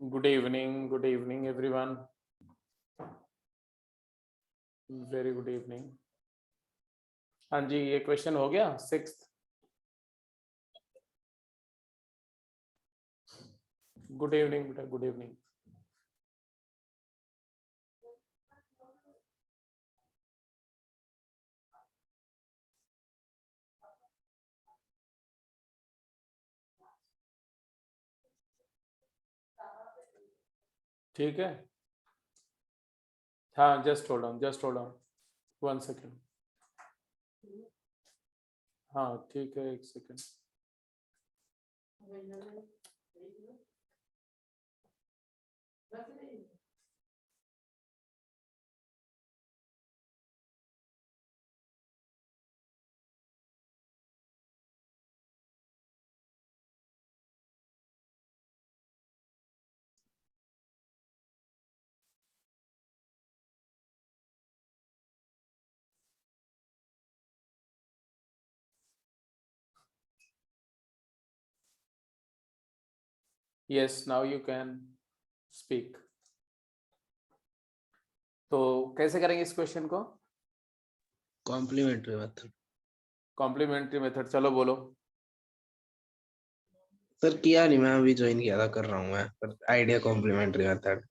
Good evening everyone. Very good evening. हाँ जी, ये question हो गया 6th. गुड इवनिंग बेटा, गुड इवनिंग. ठीक है. हाँ, जस्ट होल्ड ऑन 1 सेकेंड. हाँ ठीक है, 1 second. Yes, now you can speak. तो कैसे करेंगे इस क्वेश्चन को? Complementary method. कॉम्प्लीमेंट्री मेथड, चलो बोलो. सर किया नहीं, मैं अभी ज्वाइन किया था, कर रहा हूँ मैं, पर आइडिया कॉम्प्लीमेंट्री मेथड.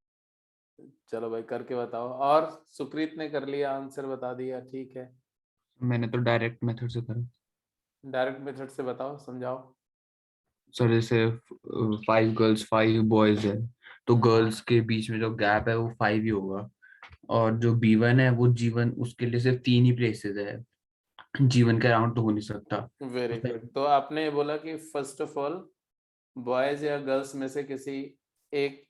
चलो भाई करके बताओ. और सुप्रीत ने कर लिया, आंसर बता दिया, ठीक है. मैंने तो डायरेक्ट मेथड से करा. डायरेक्ट मेथड से बताओ, समझाओ. सर जैसे 5 गर्ल्स 5 बॉयज है, तो गर्ल्स के बीच में जो गैप है वो 5 ही होगा, और जो B1 है वो G1, उसके लिए सिर्फ 3 ही प्लेसेस है, G1 के अराउंड तो हो नहीं सकता. Very good. तो आपने बोला कि फर्स्ट ऑफ ऑल बॉयज या गर्ल्स में से किसी एक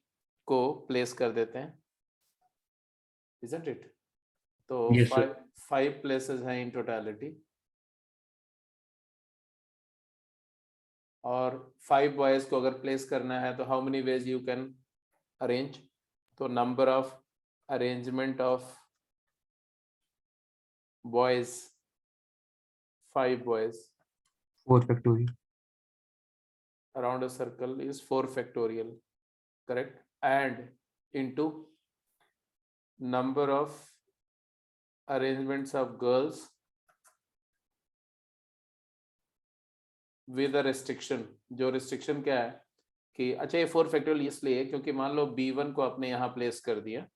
को प्लेस कर देते हैं, isn't it? तो Yes, sir. फाइव प्लेसेस हैं इन टोटलिटी, और 5 बॉयज को अगर प्लेस करना है तो how many ways you can arrange? तो number of arrangement of boys, 5 boys 4 factorial. around a circle is 4 factorial, correct? And into number of arrangements of girls with a restriction. जो restriction क्या है कि अच्छा, ये 4 फैक्टोरियल इसलिए क्योंकि मान लो B1 को आपने यहाँ प्लेस कर दिया.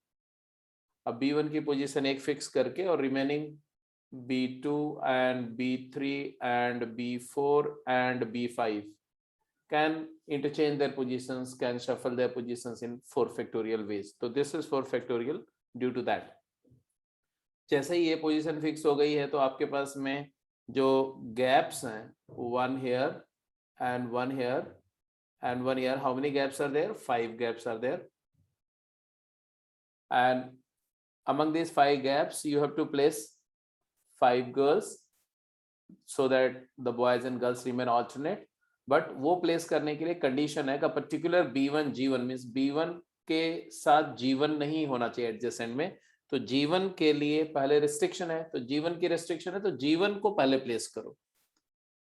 अब B1 की पोजीशन एक फिक्स करके और remaining B2 and B3 and B4 and B5 can interchange their positions, can shuffle their positions in 4 factorial ways. So this is 4 factorial due to that. जैसे ही ये पोजीशन फिक्स हो गई है तो आपके पास में जो गैप्स हैं 1 here and 1 here and 1 here, how many gaps are there? 5 gaps are there. And among these 5 gaps you have to place 5 girls so that the boys and girls remain alternate. But वो place करने के लिए condition है का particular B1 G1 means B1 के साथ G1 नहीं होना चाहिए एडजेसेंट में. तो G1 के लिए पहले रिस्ट्रिक्शन है, तो G1 की रिस्ट्रिक्शन है तो G1 को पहले प्लेस करो.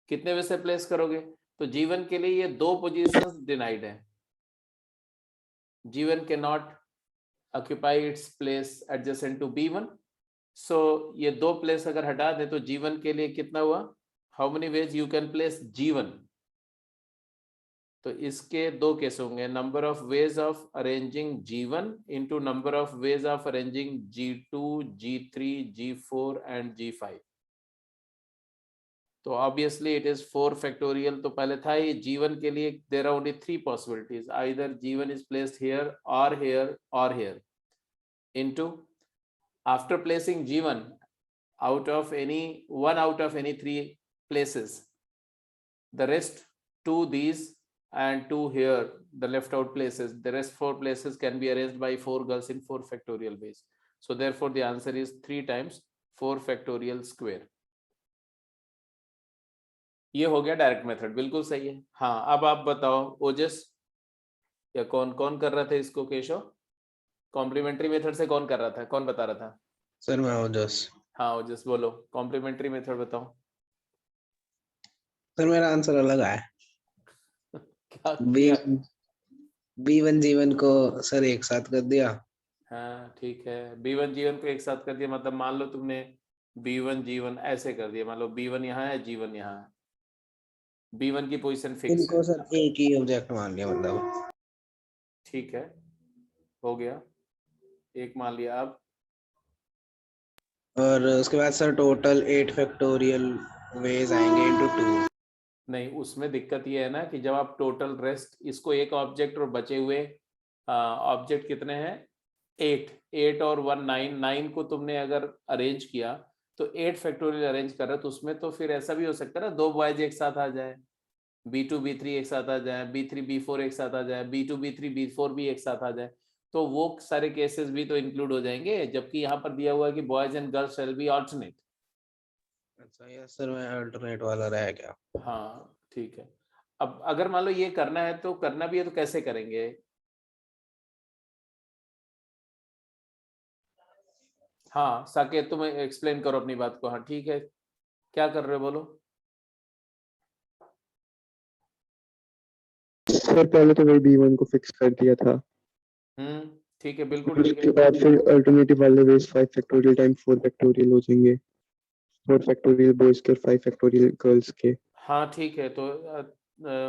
कितने वे से प्लेस करोगे? तो G1 के लिए ये 2 पोजीशंस डिनाइड है. G1 can not occupy its place adjacent to B1. So ये 2 प्लेस अगर हटा दे तो G1 के लिए कितना हुआ? How many ways you can place G1? तो इसके 2 केस होंगे, number of ways of arranging G1 into number of ways of arranging G2, G3, G4 and G5. तो ऑब्वियसली इट इज 4 फैक्टोरियल. तो पहले था ही G1 के लिए there are only 3 possibilities, either G1 is placed here और here into, after placing G1 out of any 3 places, the rest 2 these and 2 here, the left out places, the rest 4 places can be arranged by 4 girls in 4 factorial ways. So therefore the answer is 3 times 4 factorial square. ये हो गया direct method, बिल्कुल सही है. हाँ, अब आप बताओ ओजस या कौन कौन कर रहा था इसको? केशव, कॉम्प्लीमेंट्री मेथड से कौन कर रहा था, कौन बता रहा था? सर मैं ओजस. हाँ ओजस बोलो, कॉम्प्लीमेंट्री मेथड बताओ. सर मेरा आंसर अलग है. क्या बी क्या? B1 G1 को सर एक साथ कर दिया। हाँ ठीक है, B1 G1 को एक साथ कर दिया, मतलब मान लो तुमने B1 G1 ऐसे कर दिया, मान लो B1 यहाँ है, G1 यहाँ है, B1 की पोजीशन फिक्स है। इनको सर एक ही ऑब्जेक्ट मान लिया मतलब। ठीक है, हो गया, एक मान लिया। अब और उसके बाद सर टोटल 8 फैक्टोरियल वेज आएंगे इनटू 2। नहीं, उसमें दिक्कत ये है ना कि जब आप टोटल रेस्ट, इसको एक ऑब्जेक्ट और बचे हुए ऑब्जेक्ट कितने हैं, 8, 8 और 1 9, 9 को तुमने अगर अरेंज किया तो 8 फैक्टोरियल अरेंज कर रहे हो, तो उसमें तो फिर ऐसा भी हो सकता है ना, दो बॉयज एक साथ आ जाए, B2 B3 एक साथ आ जाए, B3 B4 एक साथ आ जाए, B2 B3 B4 भी एक साथ आ जाए, तो वो सारे केसेस भी तो इंक्लूड हो जाएंगे, जबकि यहाँ पर दिया हुआ है कि boys and girls shall be alternate. अच्छा यस सर, मैं अल्टरनेट वाला रह गया। हाँ ठीक है। अब अगर मान लो ये करना है तो करना भी है, तो कैसे करेंगे? हाँ साकेत, तुम एक्सप्लेन करो अपनी बात को। हाँ ठीक है, क्या कर रहे हो बोलो। सर पहले तो वही B1 को फिक्स कर दिया था, ठीक है, बिल्कुल फिर ठीक उसके है। बाद फिर अल्टरनेटिव वाले वेज 5 फैक्टोरियल टाइम 4 फैक्टोरियल हो जाएंगे, 4 फैक्टोरियल बॉयज के और 5 फैक्टोरियल गर्ल्स के। हाँ ठीक है, तो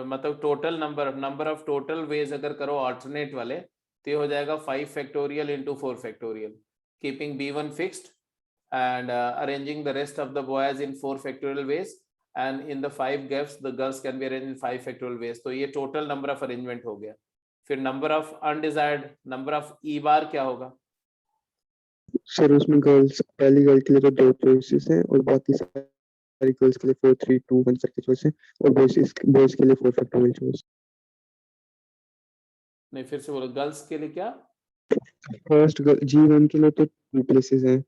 मतलब total number of total ways अगर करो ऑल्टरनेट वाले, तो ये हो जाएगा 5 factorial into 4 factorial, keeping B1 fixed and arranging the rest of the boys in 4 factorial ways, and in the 5 gaps the girls can be arranged in 5 factorial ways। तो ये total number of arrangement हो गया। फिर number of undesired, number of E बार क्या होगा? Sir उसमें girls, पहली girl के लिए तो 2 चॉइसेस हैं और बाकी सारी गर्ल्स के लिए 4 3 2 1 करके चॉइस है, और बॉयज के लिए 4 फैक्टोरियल चॉइस। नहीं, फिर से बोलो, गर्ल्स के लिए क्या? फर्स्ट G1 के लिए तो 2 प्लेसेस हैं,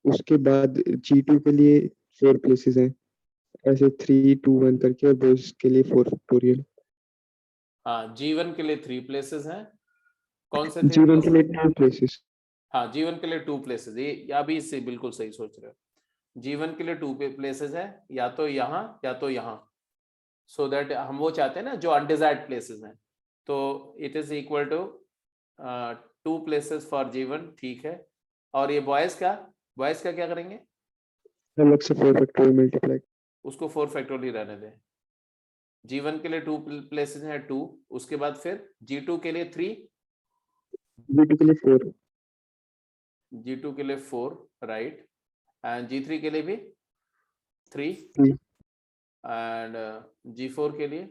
उसके बाद G2 के लिए 4 प्लेसेस हैं, ऐसे 3 2 1 करके, और बॉयज के लिए 4 फैक्टोरियल। हाँ, G1 के लिए 3 प्लेसेस हैं। कौन से 3 G1 के लिए प्लेसेस? 2 प्लेसेस। हाँ, G1 के लिए 2 प्लेसेस, ये अभी इससे बिल्कुल सही सोच रहे हो। G1 के लिए 2 प्लेसेस है, या तो यहाँ या तो यहाँ, सो दैट हम वो चाहते हैं ना जो अनडिजायर्ड प्लेसेस हैं, तो it is equal to 2 places for G1। ठीक है, और ये बॉयज का क्या करेंगे? अलग से 4 फैक्टोरियल मल्टीप्लाई। उसको 4 फैक्टोरियल रहने दें। G1 के लिए 2 प्लेसेस हैं 2, उसके बाद फिर G2 के लिए 3, G2 के लिए 4, G2 के लिए 4, राइट, एंड G3 के लिए भी 3, 3, एंड G4 के लिए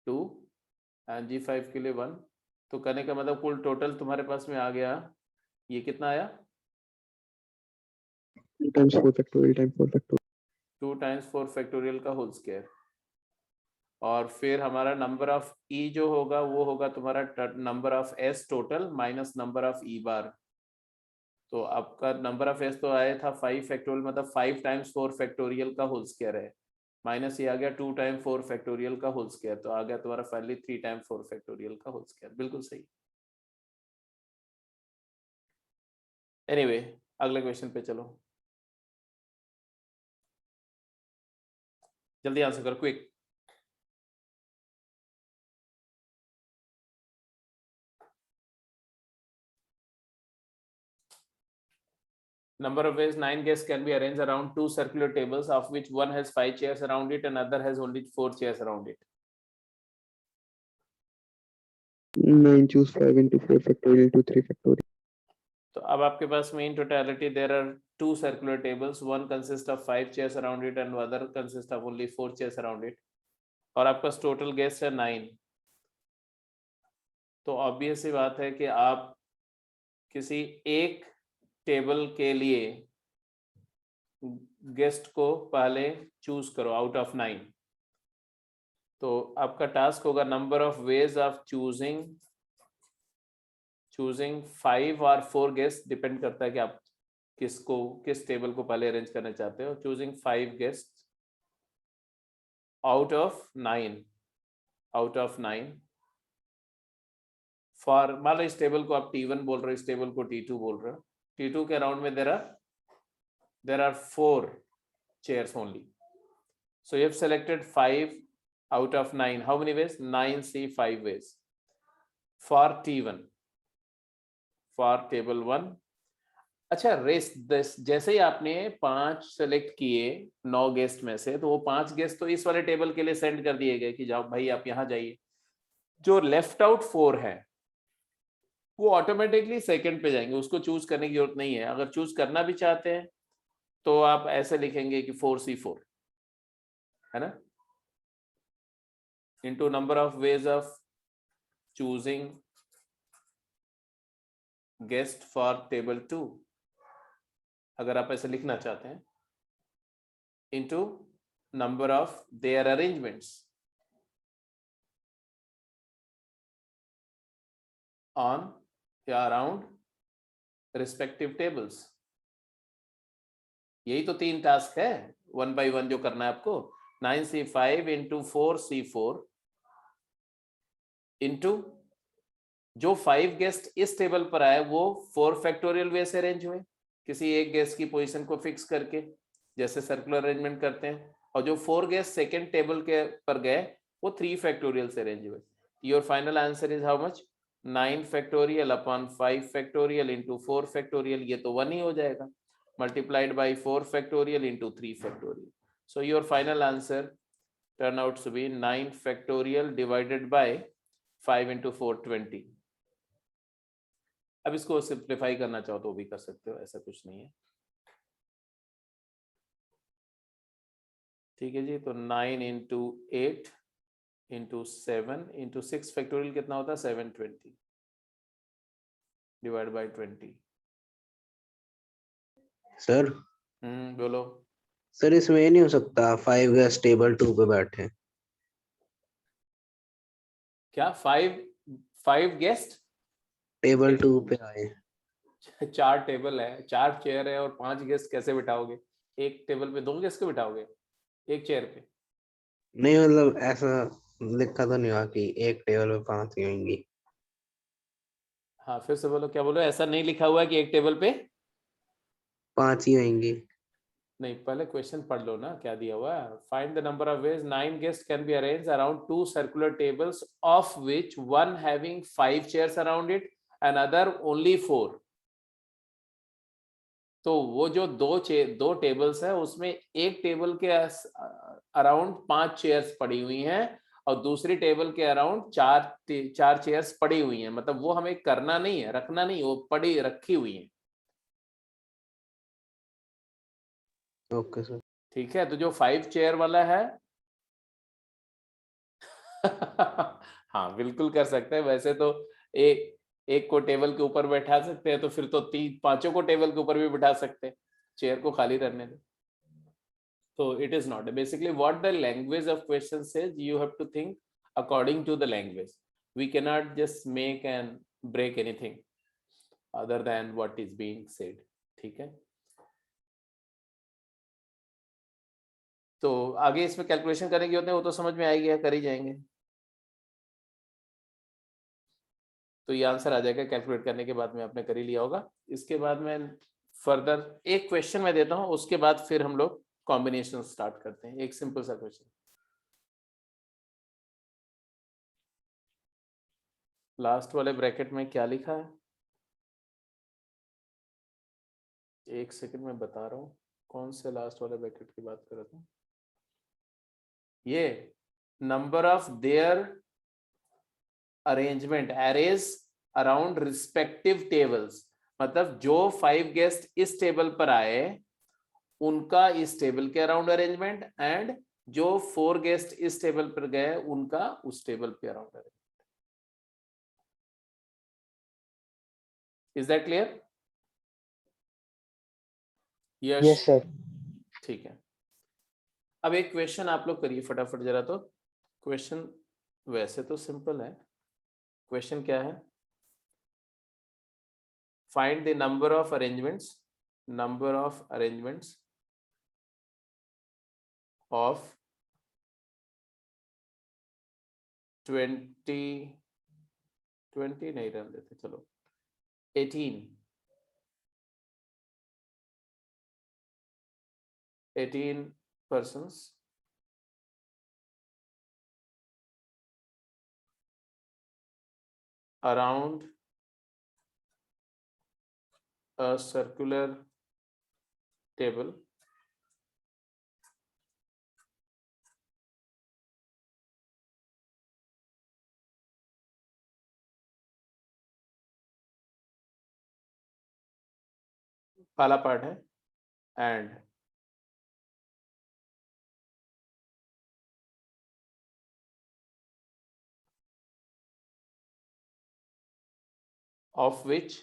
2, एंड G5 के लिए 1। तो करने का मतलब कुल टोटल तुम्हारे पास में आ गया, ये कितना आया? 2 times 4 factorial time 4 factorial. 2 times 4 factorial का होल स्क्वायर, और फिर हमारा नंबर ऑफ ई जो होगा वो होगा तुम्हारा number of S total minus number of E बार। तो आपका नंबर ऑफ एस तो आया था 5 फैक्टोरियल, मतलब 5 टाइम्स 4 फैक्टोरियल का होल स्क्वायर है, माइनस ये आ गया 2 टाइम 4 फैक्टोरियल का होल स्क्वायर, तो आ गया तुम्हारा फाइनली 3 टाइम 4 फैक्टोरियल का होल स्क्वायर। बिल्कुल सही। एनीवे, अगले क्वेश्चन पे चलो, जल्दी आंसर करो, quick. Number of ways 9 guests can be arranged around 2 circular tables, of which one has 5 chairs around it and other has only 4 chairs around it। 9 choose 5 into 4 factorial to 3 factorial। तो अब आपके पास में in totality there are 2 circular tables, one consist of 5 chairs around it and other consist of only 4 chairs around it, और आपका total guest है 9। तो obvious सी बात है कि आप किसी एक टेबल के लिए गेस्ट को पहले चूज करो आउट ऑफ 9। तो आपका टास्क होगा number of ways of choosing 5 और 4 गेस्ट, डिपेंड करता है कि आप किस टेबल को पहले अरेंज करना चाहते हो। Choosing 5 guest out of 9 for, मान लो इस टेबल को आप T1 बोल रहे हो, इस टेबल को T2 बोल रहे हो। T2 के अराउंड में there are 4 chairs only, so you have selected 5 out of 9। how many ways? 9 see 5 ways। For T1 for table 1। अच्छा, रेस जैसे ही आपने 5 सेलेक्ट किए 9 गेस्ट में से, तो वो 5 गेस्ट तो इस वाले टेबल के लिए सेंड कर दिए गए कि जाओ भाई आप यहाँ जाइए। जो लेफ्ट आउट 4 है वो ऑटोमेटिकली सेकंड पे जाएंगे, उसको चूज करने की जरूरत नहीं है। अगर चूज करना भी चाहते हैं तो आप ऐसे लिखेंगे कि 4C4, है ना, into number of ways of choosing guest for table 2, अगर आप ऐसे लिखना चाहते हैं, into number of their arrangements on या around respective tables। यही तो 3 टास्क है 1 by 1 जो करना है आपको। 9C5 into 4C4 into जो 5 गेस्ट इस टेबल पर आए वो 4 फैक्टोरियल वे से अरेंज हुए, किसी एक गेस्ट की पोजीशन को फिक्स करके, जैसे सर्कुलर अरेंजमेंट करते हैं। और जो 4 गेस्ट सेकंड टेबल के पर गए वो 3 फैक्टोरियल से अरेंज हुए। Your final answer is how much? 9 factorial upon 5 factorial into 4 factorial, ये तो 1 ही हो जाएगा, multiplied by 4 factorial into 3 factorial. So your final answer turn out to be 9 factorial divided by 5 into 4 20। अब इसको सिंप्लीफाई करना चाहो तो भी कर सकते हो, ऐसा कुछ नहीं है। ठीक है जी, तो 9 इंटू 8 इंटू 7 इंटू 6 फैक्टोरियल कितना होता है? 720 डिवाइड बाय 20। सर बोलो। सर इसमें ये नहीं हो सकता 5 गेस्ट टेबल 2 पे बैठे? क्या 5 गेस्ट टेबल 2 पे आए? 4 टेबल है, 4 चेयर है और 5 गेस्ट कैसे बिठाओगे? एक टेबल पे 2 गेस्ट को बिठाओगे एक चेयर पे? नहीं मतलब ऐसा लिखा तो नहीं हुआ कि एक टेबल पे 5 ही होंगी। हाँ फिर से बोलो, क्या बोलो? ऐसा नहीं लिखा हुआ है कि एक टेबल पे 5 ही होंगी। नहीं, पहले क्वेश्चन पढ़ लो ना, क्या दिया हुआ है। Find the number of veg 9 guest can be arranged around 2 circular tables of which one having 5 chairs around it and other only 4। तो वो जो दो टेबल्स है उसमें एक टेबल के अराउंड 5 चेयर्स पड़ी हुई हैं और दूसरी टेबल के अराउंड 4 चेयर्स पड़ी हुई हैं। मतलब वो हमें करना नहीं है, रखना नहीं, वो पड़ी रखी हुई हैं। Okay sir. ठीक है, तो जो 5 चेयर वाला है हाँ बिल्कुल कर सकते हैं। वैसे तो एक को टेबल के ऊपर बैठा सकते हैं, तो फिर तो 5 को टेबल के ऊपर भी बैठा सकते हैं, चेयर को खाली रहने दे। तो it is not basically what the language of question says. You have to think according to the language. We cannot just make and break anything other than what is being said. ठीक है, तो आगे इसमें calculation करने की होते हैं वो तो समझ में आएगी, कर ही जाएंगे। तो ये आंसर आ जाएगा कैलकुलेट करने के बाद में, आपने कर ही लिया होगा। इसके बाद में फर्दर एक क्वेश्चन मैं देता हूं, उसके बाद फिर हम लोग कॉम्बिनेशन स्टार्ट करते हैं। एक सिंपल सा क्वेश्चन, लास्ट वाले ब्रैकेट में क्या लिखा है? एक सेकंड में बता रहा हूं कौन से लास्ट वाले ब्रैकेट की बात कर रहा था। ये number of their arrangement arrays around respective tables, मतलब जो 5 गेस्ट इस टेबल पर आए उनका इस टेबल के अराउंड अरेंजमेंट, एंड जो 4 गेस्ट इस टेबल पर गए उनका उस टेबल पे around arrangement. Is that clear? Yes sir. ठीक है, अब एक क्वेश्चन आप लोग करिए फटाफट जरा। तो क्वेश्चन वैसे तो सिंपल है। क्वेश्चन क्या है? Find the number of arrangements of 20 नहीं रहने देते, चलो 18 persons around a circular table पहला पार्ट है and of which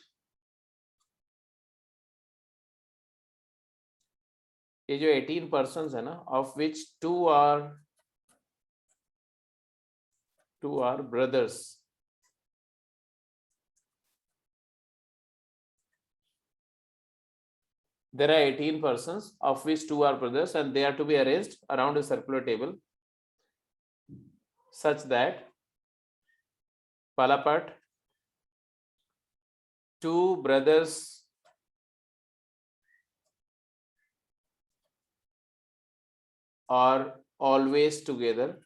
ये जो 18 persons है ना, of which two are brothers. There are 18 persons of which two are brothers and they are to be arranged around a circular table such that पहला part, two brothers are always together.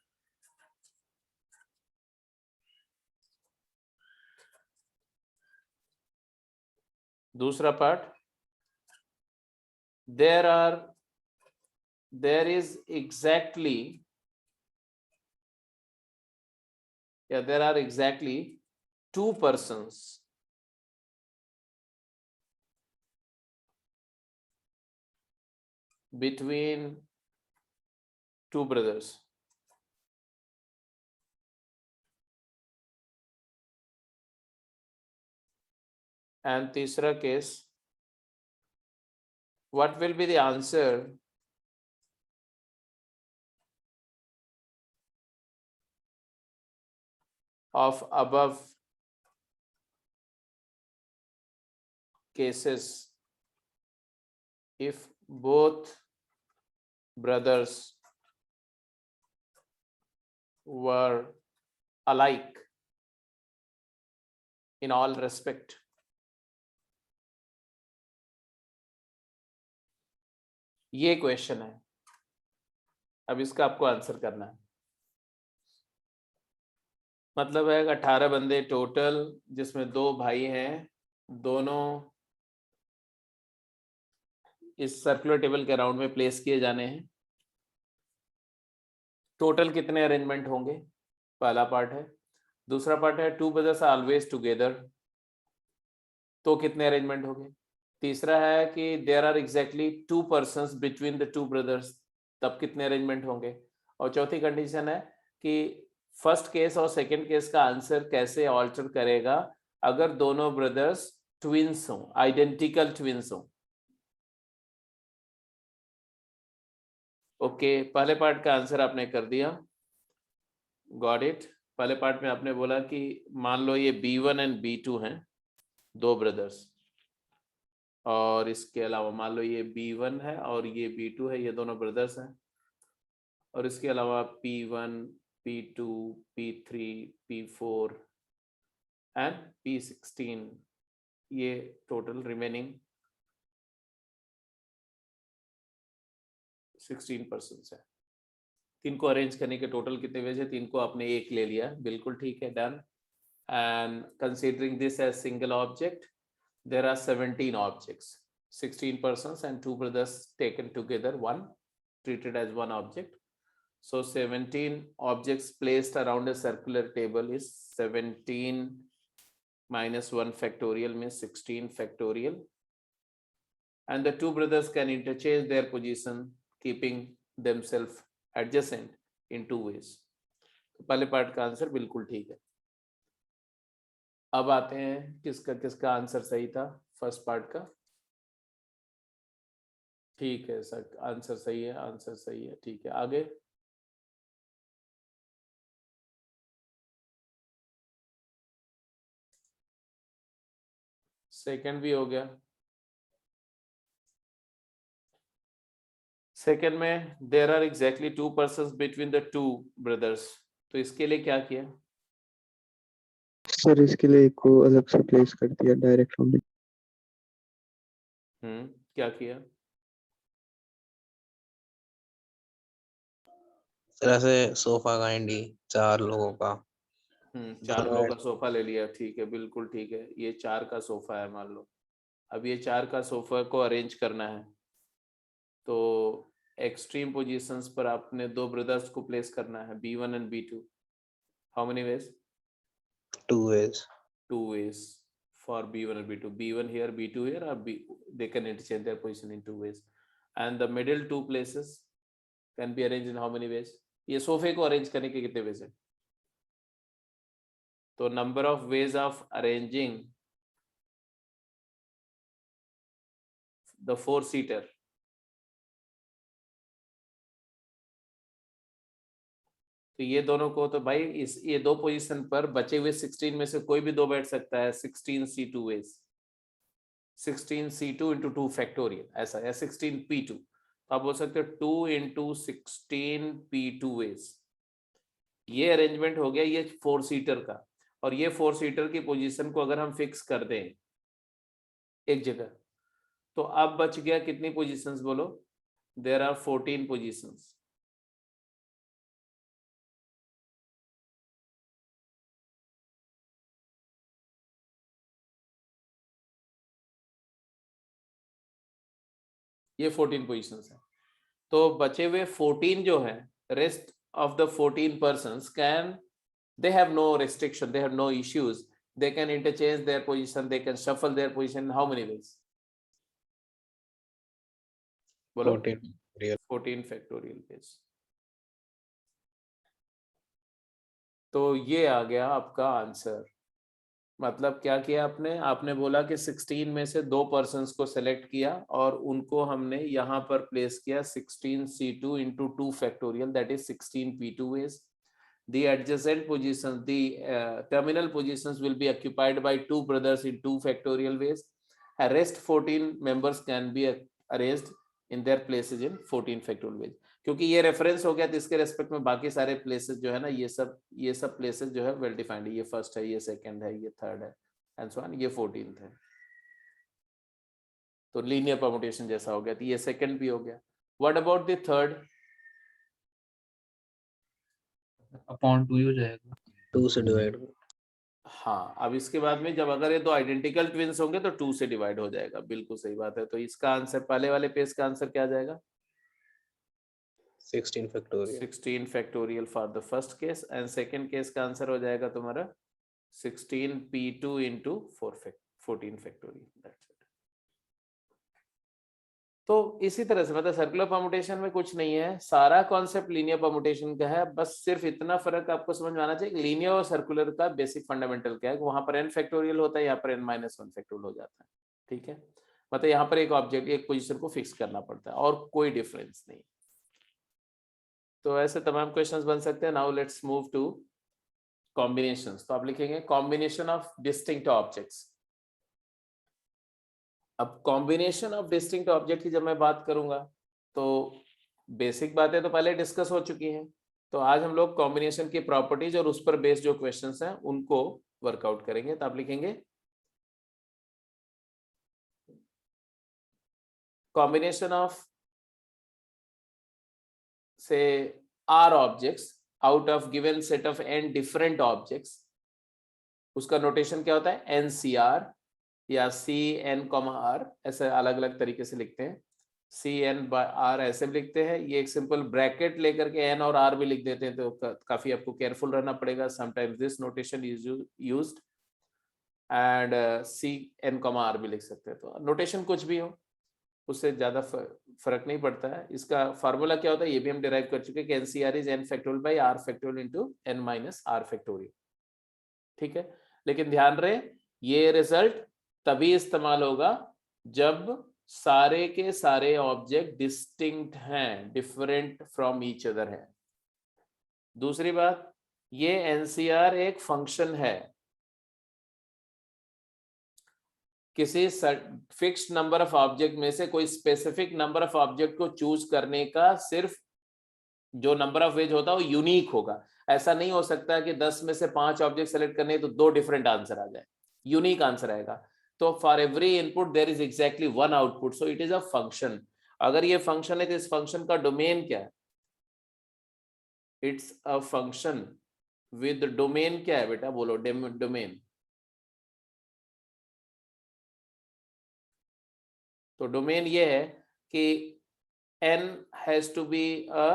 दूसरा part, there is exactly two persons between two brothers. And तीसरा case, what will be the answer of above cases if both brothers were alike in all respect? ये question है, अब इसका आपको answer करना है। मतलब है 18 बंदे टोटल, जिसमें 2 भाई हैं, दोनों इस सर्कुलर टेबल के राउंड में प्लेस किए जाने हैं। टोटल कितने अरेंजमेंट होंगे, पहला पार्ट है। दूसरा पार्ट है two brothers are always together, तो कितने अरेंजमेंट होंगे। तीसरा है कि there are exactly two persons between the two brothers, तब कितने अरेंजमेंट होंगे। और चौथी कंडीशन है कि फर्स्ट केस और सेकंड केस का आंसर कैसे ऑल्टर करेगा अगर दोनों ब्रदर्स ट्विंस हों, आइडेंटिकल ट्विंस हों। ओके, पहले पार्ट का आंसर आपने कर दिया, गॉट इट। पहले पार्ट में आपने बोला कि मान लो ये B1 एंड B2 हैं, 2 ब्रदर्स, और इसके अलावा मान लो ये B1 है और ये B2 है, ये दोनों ब्रदर्स हैं। और इसके अलावा P1, P2, P3, P4 and P16, ये टोटल रिमेनिंग 16 पर्सन्स है। 3 को अरेंज करने के टोटल कितने वेज है, 3 को आपने 1 ले लिया, बिल्कुल ठीक है, done. And considering this as single object, there are 17 objects, 16 persons and 2 brothers taken together, one treated as one object. So 17 objects placed around a circular table is 17 minus 1 factorial means 16 factorial. And the 2 brothers can interchange their position keeping themselves adjacent in 2 ways. तो पहले part का answer बिल्कुल ठीक है। अब आते हैं किसका आंसर सही था फर्स्ट पार्ट का। ठीक है सर, आंसर सही है, आंसर सही है, ठीक है। आगे सेकंड भी हो गया। सेकंड में there are exactly 2 persons between the 2 brothers, तो इसके लिए क्या किया सर? इसके लिए एक को अलग से प्लेस कर दिया डायरेक्ट राउंड। क्या किया तरह से सोफा काइंडली 4 लोगों का 4 लोगों का सोफा ले लिया, ठीक है, बिल्कुल ठीक है। ये 4 का सोफा है मान लो। अब ये 4 का सोफा को अरेंज करना है, तो एक्सट्रीम पोजीशंस पर आपने 2 ब्रदर्स को प्लेस करना है, B1 and B2। How many veg? 2 ways. 2 ways for B1 and B2. B1 here, B2 here, or they can interchange their position in 2 ways. And the middle 2 places can be arranged in how many ways? ये सोफे को arrange करने के कितने veg है? तो number of ways of arranging the 4-seater, तो ये दोनों को तो भाई ये 2 पोजीशन पर बचे हुए 16 में से कोई भी 2 बैठ सकता है। 16C2 ways, 16C2 into 2 factorial ऐसा है, 16P2। तो आप बोल सकते हो 2 into 16P2 ways। ये अरेंजमेंट हो गया ये 4-seater का। और ये 4-seater की पोजीशन को अगर हम फिक्स कर दें एक जगह, तो अब बच गया कितनी पोजीशंस बोलो? There are 14 positions. ये 14 पोजीशंस है। तो बचे हुए 14 जो है, rest of the 14 persons can, they have no restriction, they have no issues, they can interchange their position, they can shuffle their position how many ways? बोलो 14 factorial ways। तो ये आ गया आपका आंसर। मतलब क्या किया आपने? आपने बोला कि 16 में से 2 persons को सेलेक्ट किया और उनको हमने यहाँ पर प्लेस किया 16C2 into 2 factorial, that is 16P2 ways। The adjacent positions, the terminal positions will be occupied by 2 brothers in 2 factorial ways. The rest 14 members can be arranged in their places in 14 factorial ways। क्योंकि ये reference हो गया तो इसके respect में बाकी सारे places जो है ना, ये सब प्लेसेस जो है वेल डिफाइंड है। ये फर्स्ट है, ये सेकंड है, ये थर्ड है एंड सो ऑन, ये 14th है। तो लीनियर परम्यूटेशन जैसा हो गया। तो ये सेकंड भी हो गया। What about the third? Upon 2 ही हो जाएगा, 2 से डिवाइड। हाँ, अब इसके बाद में जब अगर ये 2 आइडेंटिकल ट्विंस होंगे तो 2 से डिवाइड हो जाएगा। बिल्कुल सही बात है। तो इसका आंसर, पहले वाले पेज का आंसर क्या आ जाएगा? 16 factorial। 16 factorial for the first case and second case का आंसर हो जाएगा तुम्हारा 16P2 into 14 factorial। That's it। तो इसी तरह से मतलब सर्कुलर परम्यूटेशन में कुछ नहीं है, सारा कॉन्सेप्ट लीनियर परम्यूटेशन का है। बस सिर्फ इतना फर्क आपको समझ में आना चाहिए, लीनियर और सर्कुलर का बेसिक फंडामेंटल क्या है। वहां पर n फैक्टोरियल होता है, यहाँ पर n-1 फैक्टोरियल हो जाता है। ठीक है, मतलब यहाँ पर एक ऑब्जेक्ट, एक पोजीशन को फिक्स करना पड़ता है और कोई डिफरेंस नहीं। तो ऐसे तमाम क्वेश्चंस बन सकते हैं। Now let's move to combinations. तो आप लिखेंगे कॉम्बिनेशन ऑफ डिस्टिंक्ट ऑब्जेक्ट्स। अब कॉम्बिनेशन ऑफ डिस्टिंक्ट ऑब्जेक्ट की जब मैं बात करूंगा तो बेसिक बातें तो पहले डिस्कस हो चुकी हैं। तो आज हम लोग कॉम्बिनेशन की प्रॉपर्टीज और उस पर बेस्ड जो क्वेश्चंस हैं उनको वर्कआउट करेंगे। तो आप लिखेंगे combination of say r objects out of given set of n different objects, उसका नोटेशन क्या होता है? NCR या CN, R, ऐसे अलग अलग तरीके से लिखते हैं। CN/R ऐसे भी लिखते हैं। ये एक सिंपल ब्रैकेट लेकर के N और R भी लिख देते हैं, तो काफी आपको केयरफुल रहना पड़ेगा। Sometimes this notation is used and CN, R भी लिख सकते हैं। तो नोटेशन कुछ भी हो उससे ज्यादा फर्क नहीं पड़ता है। इसका फार्मूला क्या होता है ये भी हम डिराइव कर चुके हैं कि NCR is n factorial by r factorial into n-r factorial. ठीक है, लेकिन ध्यान रहे ये रिजल्ट तभी इस्तेमाल होगा जब सारे के सारे ऑब्जेक्ट डिस्टिंक्ट हैं, डिफरेंट फ्रॉम ईच अदर हैं। दूसरी बात, ये NCR एक फंक्शन है, किसी फिक्स्ड नंबर ऑफ ऑब्जेक्ट में से कोई स्पेसिफिक नंबर ऑफ ऑब्जेक्ट को चूज करने का सिर्फ जो नंबर ऑफ वेज होता है वो यूनिक होगा। ऐसा नहीं हो सकता कि 10 में से 5 ऑब्जेक्ट सेलेक्ट करने तो 2 डिफरेंट आंसर आ जाए, यूनिक आंसर आएगा। तो for every input there is exactly 1 output, so it is a function. अगर ये फंक्शन है तो इस फंक्शन का डोमेन क्या है? It's a function with domain क्या है बेटा, बोलो डोमेन। तो डोमेन ये है कि n has to be a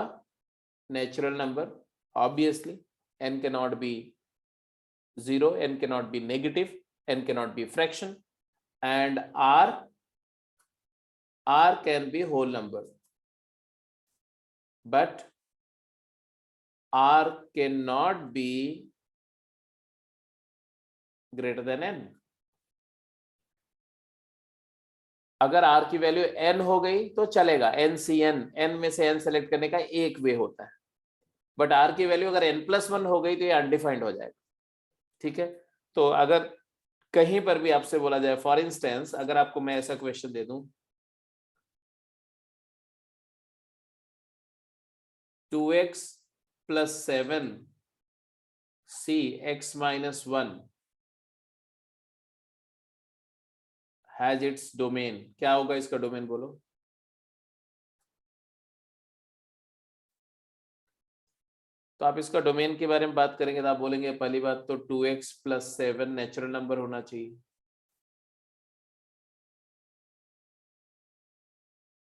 natural number, obviously n cannot be 0, n cannot be negative, n cannot be fraction, and r can be whole number, but r cannot be greater than n। अगर r की value n हो गई तो चलेगा, NCN, n में से n select करने का एक वे होता है, बट r की वैल्यू अगर n+1 हो गई तो ये अनडिफाइंड हो जाएगा। ठीक है, तो अगर कहीं पर भी आपसे बोला जाए, फॉर इंस्टेंस अगर आपको मैं ऐसा क्वेश्चन दे दूं 2x + 7 c x - 1 has its domain, क्या होगा इसका डोमेन बोलो। तो आप इसका डोमेन के बारे में बात करेंगे तो आप बोलेंगे पहली बात तो 2x + 7 नेचुरल नंबर होना चाहिए,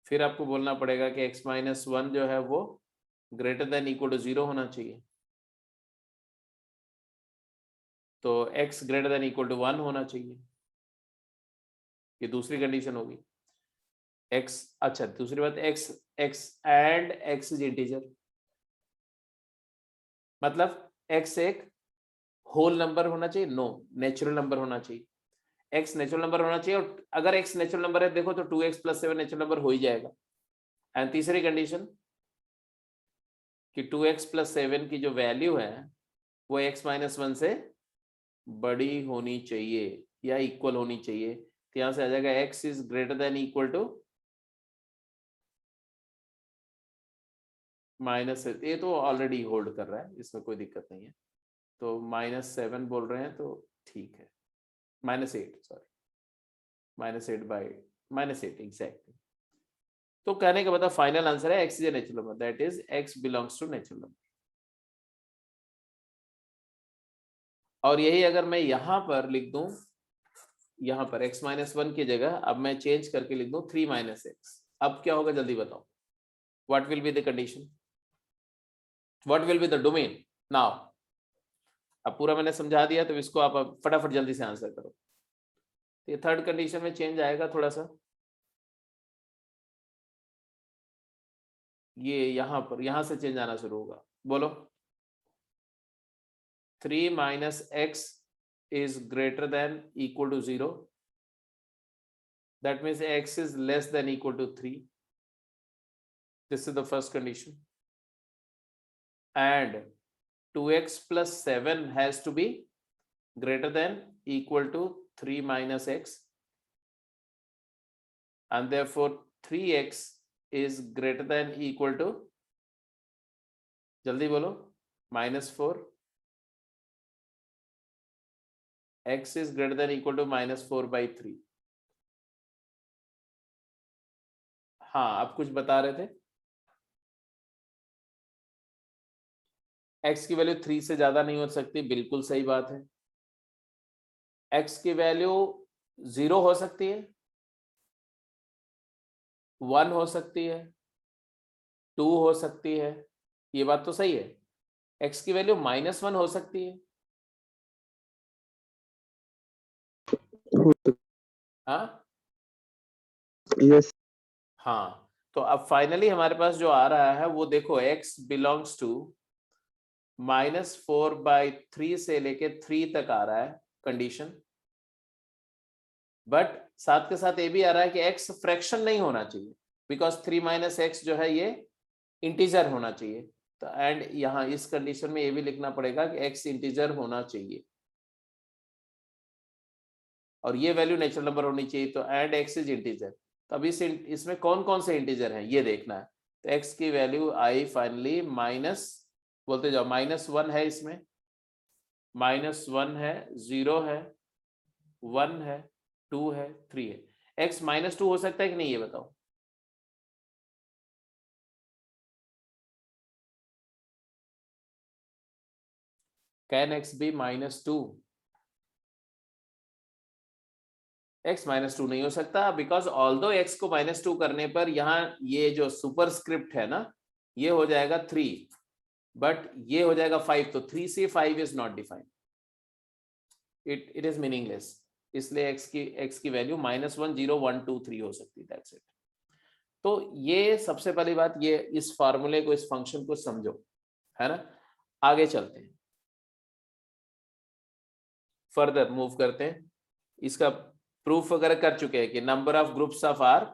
फिर आपको बोलना पड़ेगा कि x - 1 जो है वो ग्रेटर देन इक्वल टू 0 होना चाहिए, तो x greater than equal to 1 होना चाहिए, ये दूसरी कंडीशन होगी। x, अच्छा दूसरी बात x and x is integer, मतलब x एक होल नंबर होना चाहिए, नो नेचुरल नंबर होना चाहिए, x नेचुरल नंबर होना चाहिए, और अगर x नेचुरल नंबर है देखो तो 2x + 7 नेचुरल नंबर हो ही जाएगा। एंड तीसरी कंडीशन कि 2x + 7 की जो वैल्यू है वो x - 1 से बड़ी होनी चाहिए या इक्वल होनी चाहिए, तो यहां से आ जाएगा x is greater than equal to minus, ये तो ऑलरेडी होल्ड कर रहा है, इसमें कोई दिक्कत नहीं है, तो -7 बोल रहे हैं तो ठीक है, -8 सॉरी, -8 एग्जैक्टली। तो कहने का मतलब फाइनल आंसर है x is a natural number, that is x belongs to natural number. और यही अगर मैं यहां पर लिख दूं, यहां पर x - 1 की जगह अब मैं चेंज करके लिख दूं 3 - x, अब क्या होगा जल्दी बताओ, what will be the condition, what will be the domain now. अब पूरा मैंने समझा दिया तो इसको आप अब फटाफट जल्दी से आंसर करो। ये थर्ड कंडीशन में चेंज आएगा थोड़ा सा, ये यहां पर, यहां से चेंज आना शुरू होगा, बोलो 3 - x is greater than equal to 0, that means x is less than equal to 3, this is the first condition, and 2x + 7 has to be greater than equal to 3 - x, and therefore 3x is greater than equal to, जल्दी बोलो, -4, x is greater than equal to -4/3। हाँ, आप कुछ बता रहे थे, x की value 3 से ज्यादा नहीं हो सकती, बिल्कुल सही बात है। x की वैल्यू 0 हो सकती है, 1 हो सकती है, 2 हो सकती है, ये बात तो सही है। x की वैल्यू -1 हो सकती है, हाँ यस हाँ, तो अब फाइनली हमारे पास जो आ रहा है वो देखो, x बिलोंग्स टू -4/3 से लेके 3 तक आ रहा है कंडीशन, बट साथ के साथ ये भी आ रहा है कि x फ्रैक्शन नहीं होना चाहिए, बिकॉज 3 - x जो है ये इंटीजर होना चाहिए, तो एंड यहाँ इस कंडीशन में ये भी लिखना पड़ेगा कि x इंटीजर होना चाहिए और ये वैल्यू नेचुरल नंबर होनी चाहिए, तो एंड x इज इंटीजर। तो अब इसमें कौन कौन से इंटीजर हैं ये देखना है, तो x की वैल्यू आई फाइनली माइनस, बोलते जाओ, -1 है इसमें, -1 है, 0 है, 1 है, 2 है, 3 है। x -2 हो सकता है कि नहीं ये बताओ, कैन x बी -2? x -2 नहीं हो सकता, बिकॉज ऑल्दो x को -2 करने पर यहाँ ये जो सुपरस्क्रिप्ट है ना, ये हो जाएगा 3, बट ये हो जाएगा 5, तो 3 से 5 is not defined, it is meaningless. इसलिए x की वैल्यू -1 0 1 2 3 हो सकती है, दैट्स इट। तो ये सबसे पहली बात, ये इस फार्मूले को, इस फंक्शन को समझो, है ना। आगे चलते हैं, फर्दर मूव करते हैं। इसका प्रूफ वगैरह कर चुके हैं कि number of groups of r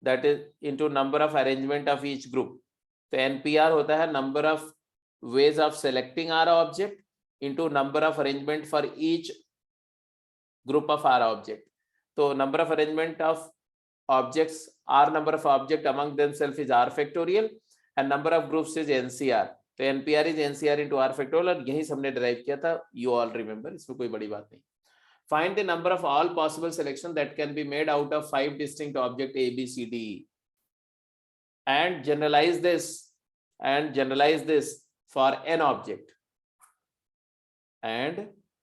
that is into number of arrangement of each group. तो एनपीआर होता है number of ways of selecting r object into number of arrangement for each group of r object. तो number of arrangement of objects, r number of object among themselves is r factorial and number of groups is ncr। तो npr is ncr into r factorial, और यही हमने derive किया था, you all remember, इसमें कोई बड़ी बात नहीं। Find the number of all possible selection that can be made out of 5 distinct object a b c d e and generalize this for n object and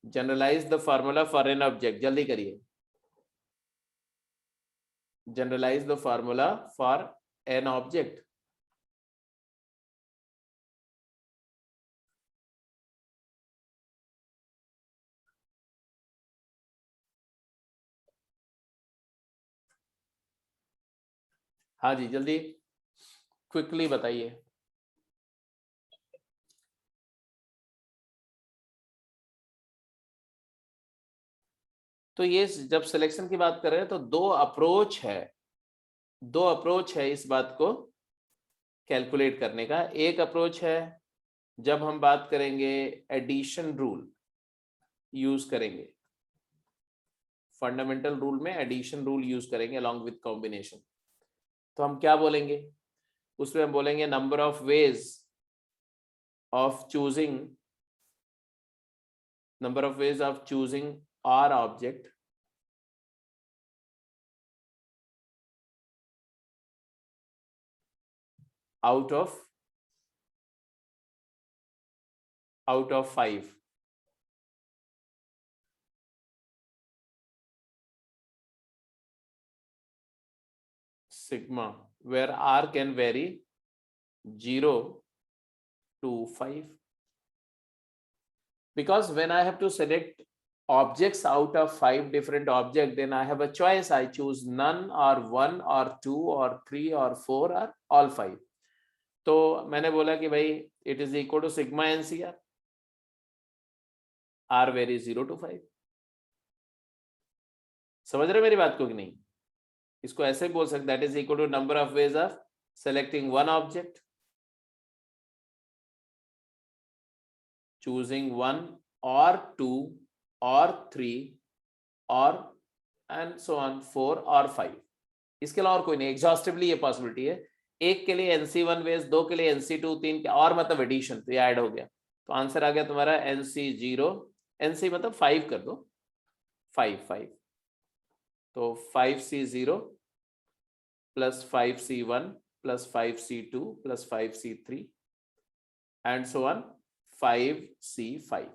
generalize the formula for n object। जल्दी करिए, generalize the formula for n object। हाँ जी, जल्दी quickly बताइए। तो ये जब selection की बात कर रहे हैं तो दो अप्रोच है इस बात को कैलकुलेट करने का। एक अप्रोच है जब हम बात करेंगे एडिशन रूल यूज करेंगे, फंडामेंटल रूल में एडिशन रूल यूज करेंगे अलॉन्ग विथ कॉम्बिनेशन। तो हम क्या बोलेंगे उसमें, हम बोलेंगे number of ways of choosing r object out of 5। Sigma, where r can vary 0 to 5, because when I have to select objects out of 5 different objects, then I have a choice, I choose none or 1 or 2 or 3 or 4 or all 5। तो मैंने बोला कि भाई it is equal to sigma NCR, r varies 0 to 5। समझ रहे मेरी बात को कि नहीं? इसको ऐसे बोल सकते, that is equal to number of ways of selecting one object, choosing 1 और 2 और 3 और एंड सो ऑन 4 और 5। इसके अलावा और कोई नहीं, एग्जॉस्टिवली ये पॉसिबिलिटी है। एक के लिए NC1 वेज, 2 के लिए NC2, 3 के और मतलब एडिशन, तो ये ऐड हो गया। तो आंसर आ गया तुम्हारा NC0, NC मतलब 5 कर दो, 5 तो 5C0 plus 5C1 plus 5C2 plus 5C3 and so on 5C5।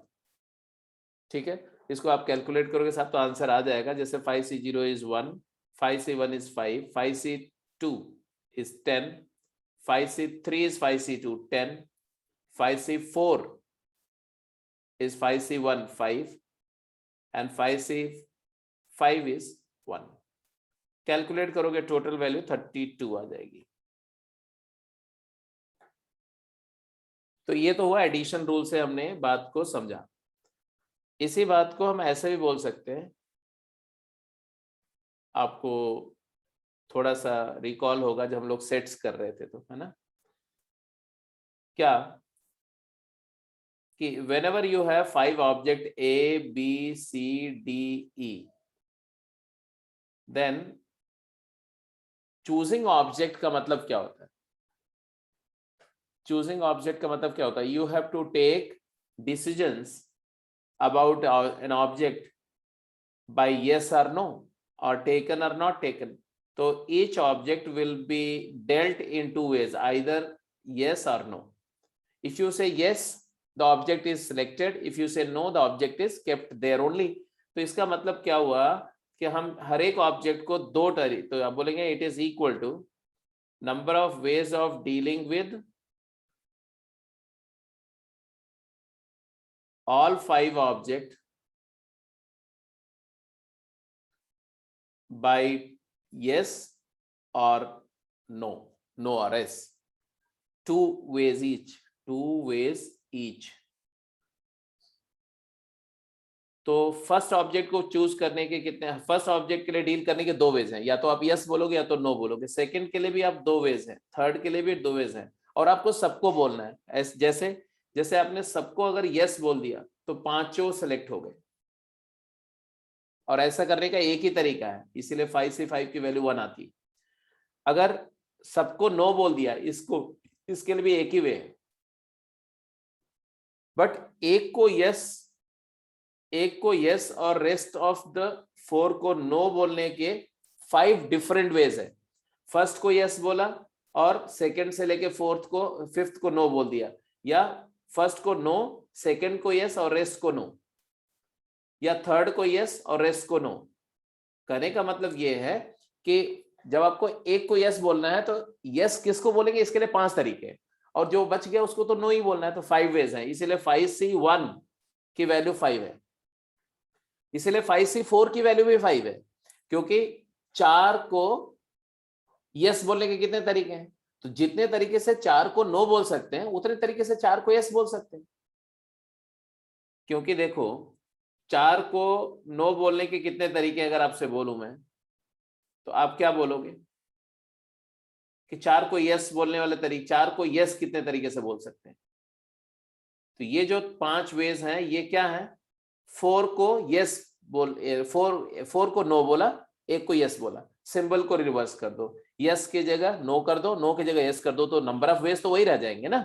ठीक है, इसको आप कैलकुलेट करोगे साहब तो आंसर आ जाएगा। जैसे 5C0 is 1, 5C1 is 5, 5C2 is 10, 5C3 is 5C2 10, 5C4 is 5C1 5 and 5C5 is 1। Calculate करोगे टोटल वैल्यू 32 आ जाएगी। तो ये तो हुआ एडिशन रूल से हमने बात को समझा। इसी बात को हम ऐसे भी बोल सकते हैं, आपको थोड़ा सा रिकॉल होगा जब हम लोग सेट्स कर रहे थे, तो है ना, क्या कि whenever you have 5 object A, B, C, D, E, then choosing object का मतलब क्या होता है? choosing object का मतलब क्या होता है? You have to take decisions about an object by yes or no, or taken or not taken. So each object will be dealt in two ways, either yes or no. If you say yes, the object is selected. If you say no, the object is kept there only. तो इसका मतलब क्या हुआ कि हम हर एक object को दो तरीके, तो आप बोलेंगे it is equal to number of ways of dealing with all 5 object by yes or no, no or yes, 2 ways each, 2 ways each. तो फर्स्ट ऑब्जेक्ट को चूज करने के कितने, फर्स्ट ऑब्जेक्ट के लिए डील करने के 2 वेज हैं, या तो आप यस बोलोगे या तो नो बोलोगे। सेकंड के लिए भी आप 2 वेज हैं, थर्ड के लिए भी 2 वेज हैं, और आपको सबको बोलना है। जैसे जैसे आपने सबको अगर यस बोल दिया तो 5 सेलेक्ट हो गए, और ऐसा करने का एक ही तरीका है, इसीलिए 5 से 5 की वैल्यू 1 आती है। अगर सबको नो बोल दिया, इसके लिए भी एक ही वे है, बट एक को यस और रेस्ट ऑफ द 4 को नो बोलने के 5 डिफरेंट वेज है। फर्स्ट को यस बोला और सेकंड से लेके फिफ्थ को नो बोल दिया, या फर्स्ट को नो, सेकंड को यस और रेस्ट को नो, या थर्ड को यस और रेस्ट को नो। कहने का मतलब ये है कि जब आपको एक को यस बोलना है तो यस किसको बोलेंगे, इसके लिए 5 तरीके, और जो बच गया उसको तो नो ही बोलना है, तो 5 वेज है। इसीलिए 5C1 की वैल्यू 5 है, इसीलिए 5C4 की वैल्यू भी 5 है, क्योंकि 4 को यस बोलने के कितने तरीके हैं, तो जितने तरीके से 4 को नो बोल सकते हैं उतने तरीके से 4 को यस बोल सकते हैं। क्योंकि देखो 4 को नो बोलने के कितने तरीके अगर आपसे बोलूं मैं, तो आप क्या बोलोगे कि 4 को यस बोलने वाले तरीके, 4 को यस कितने तरीके से बोल सकते हैं। तो ये जो 5 वेज हैं ये क्या है, 4 को यस बोल, 4 को नो बोला, एक को यस बोला, सिंबल को रिवर्स कर दो, यस की जगह नो कर दो, नो की जगह यस कर दो, तो नंबर ऑफ वेज तो वही रह जाएंगे ना।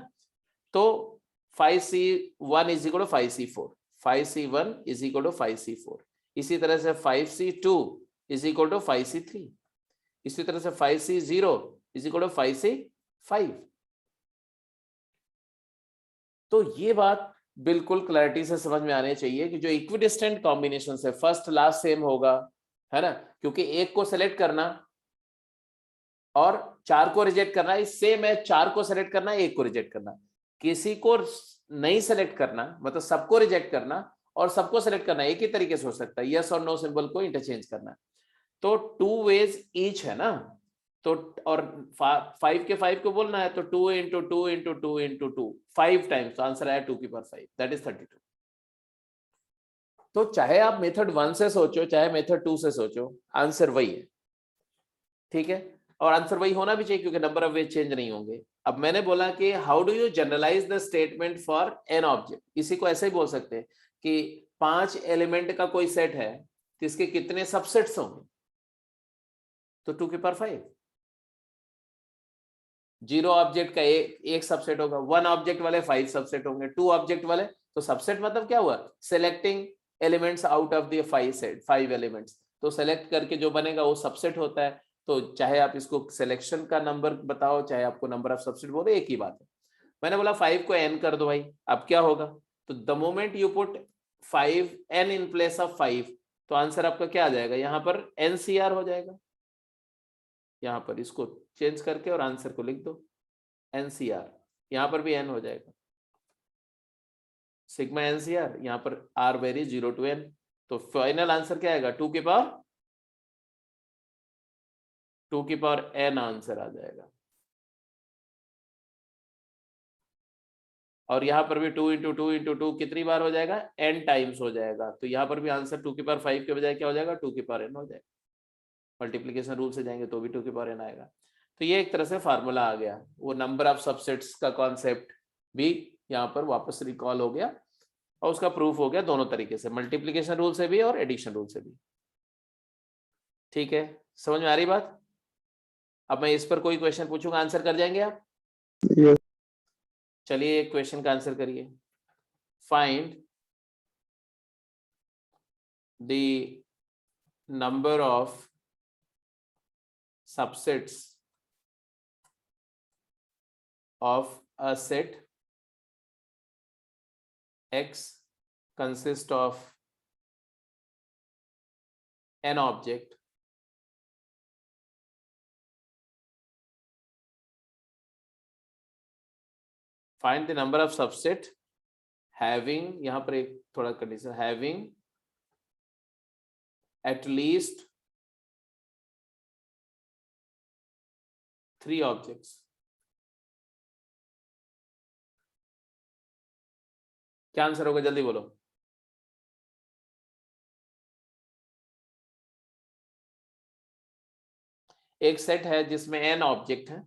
तो 5C1 is equal to 5C4, 5C1 is equal to 5C4, इसी तरह से 5C2 is equal to 5C3, इसी तरह से 5C0 is equal to 5C5। तो ये बात बिल्कुल क्लैरिटी से समझ में आनी चाहिए कि जो इक्विडिस्टेंट कॉम्बिनेशन है फर्स्ट लास्ट सेम होगा, है ना, क्योंकि एक को सेलेक्ट करना और 4 को रिजेक्ट करना इस सेम है, 4 को सेलेक्ट करना, एक को रिजेक्ट करना। किसी को नहीं सेलेक्ट करना मतलब सबको रिजेक्ट करना और सबको सेलेक्ट करना एक ही तरीके से हो सकता है, यस और नो सिंबल को इंटरचेंज करना। तो 2 वेज ईच है ना, तो और 5 के 5 को बोलना है, तो 2 इंटू 2 इंटू 2 इंटू 2 5 टाइम्स, तो आंसर आया 2 की पावर 5, दैट इज 32। तो चाहे आप मेथड 1 से सोचो चाहे मेथड 2 से सोचो, आंसर वही है, ठीक है, और आंसर वही होना भी चाहिए क्योंकि नंबर ऑफ वेज चेंज नहीं होंगे। अब मैंने बोला कि how do you generalise the statement for n object, इसी को ऐसे ही बोल सकते हैं कि 5 एलिमेंट का कोई सेट है तो इसके कितने सबसेट्स होंगे, तो 2 की पावर 5। 0 ऑब्जेक्ट का एक सबसेट होगा, 1 ऑब्जेक्ट वाले 5 सबसेट होंगे, 2 ऑब्जेक्ट वाले, तो सबसेट मतलब क्या हुआ, selecting elements out of the 5 elements, तो सेलेक्ट करके जो बनेगा वो सबसेट होता है। तो चाहे आप इसको सिलेक्शन का नंबर बताओ चाहे आपको नंबर ऑफ सबसेट बोलो, एक ही बात है। मैंने बोला 5 को n कर दो भाई, अब क्या होगा, तो the moment you put 5n in place of 5, तो आंसर आपका क्या आ जाएगा, यहाँ पर NCR हो जाएगा, यहाँ पर इसको चेंज करके और आंसर को लिख दो NCR, यहाँ पर भी n हो जाएगा, सिग्मा NCR, यहाँ पर R वेरी 0 to n, तो फाइनल आंसर क्या आएगा, 2 की पावर n आंसर आ जाएगा। और यहाँ पर भी 2 इंटू 2 इंटू 2 कितनी बार हो जाएगा, n टाइम्स हो जाएगा, तो यहाँ पर भी आंसर 2 की पावर 5 के बजाय क्या हो जाएगा, 2 की पावर n हो जाएगा। मल्टीप्लिकेशन रूल से जाएंगे तो भी 2 की पावर n आएगा। तो ये एक तरह से फार्मूला आ गया, वो नंबर ऑफ सबसेट्स का कॉन्सेप्ट भी यहाँ पर वापस रिकॉल हो गया और उसका प्रूफ हो गया दोनों तरीके से, मल्टीप्लिकेशन रूल से भी और एडिशन रूल से भी। ठीक है, समझ में आ रही बात। अब मैं इस पर कोई क्वेश्चन पूछूंगा, आंसर कर जाएंगे आप। Yes. चलिए एक क्वेश्चन का आंसर करिए। Find the number of subsets of a set x consists of n object find the number of subset having, यहां पर एक थोड़ा condition, having at least 3 objects. क्या आंसर होगा, जल्दी बोलो। एक सेट है जिसमें n ऑब्जेक्ट है,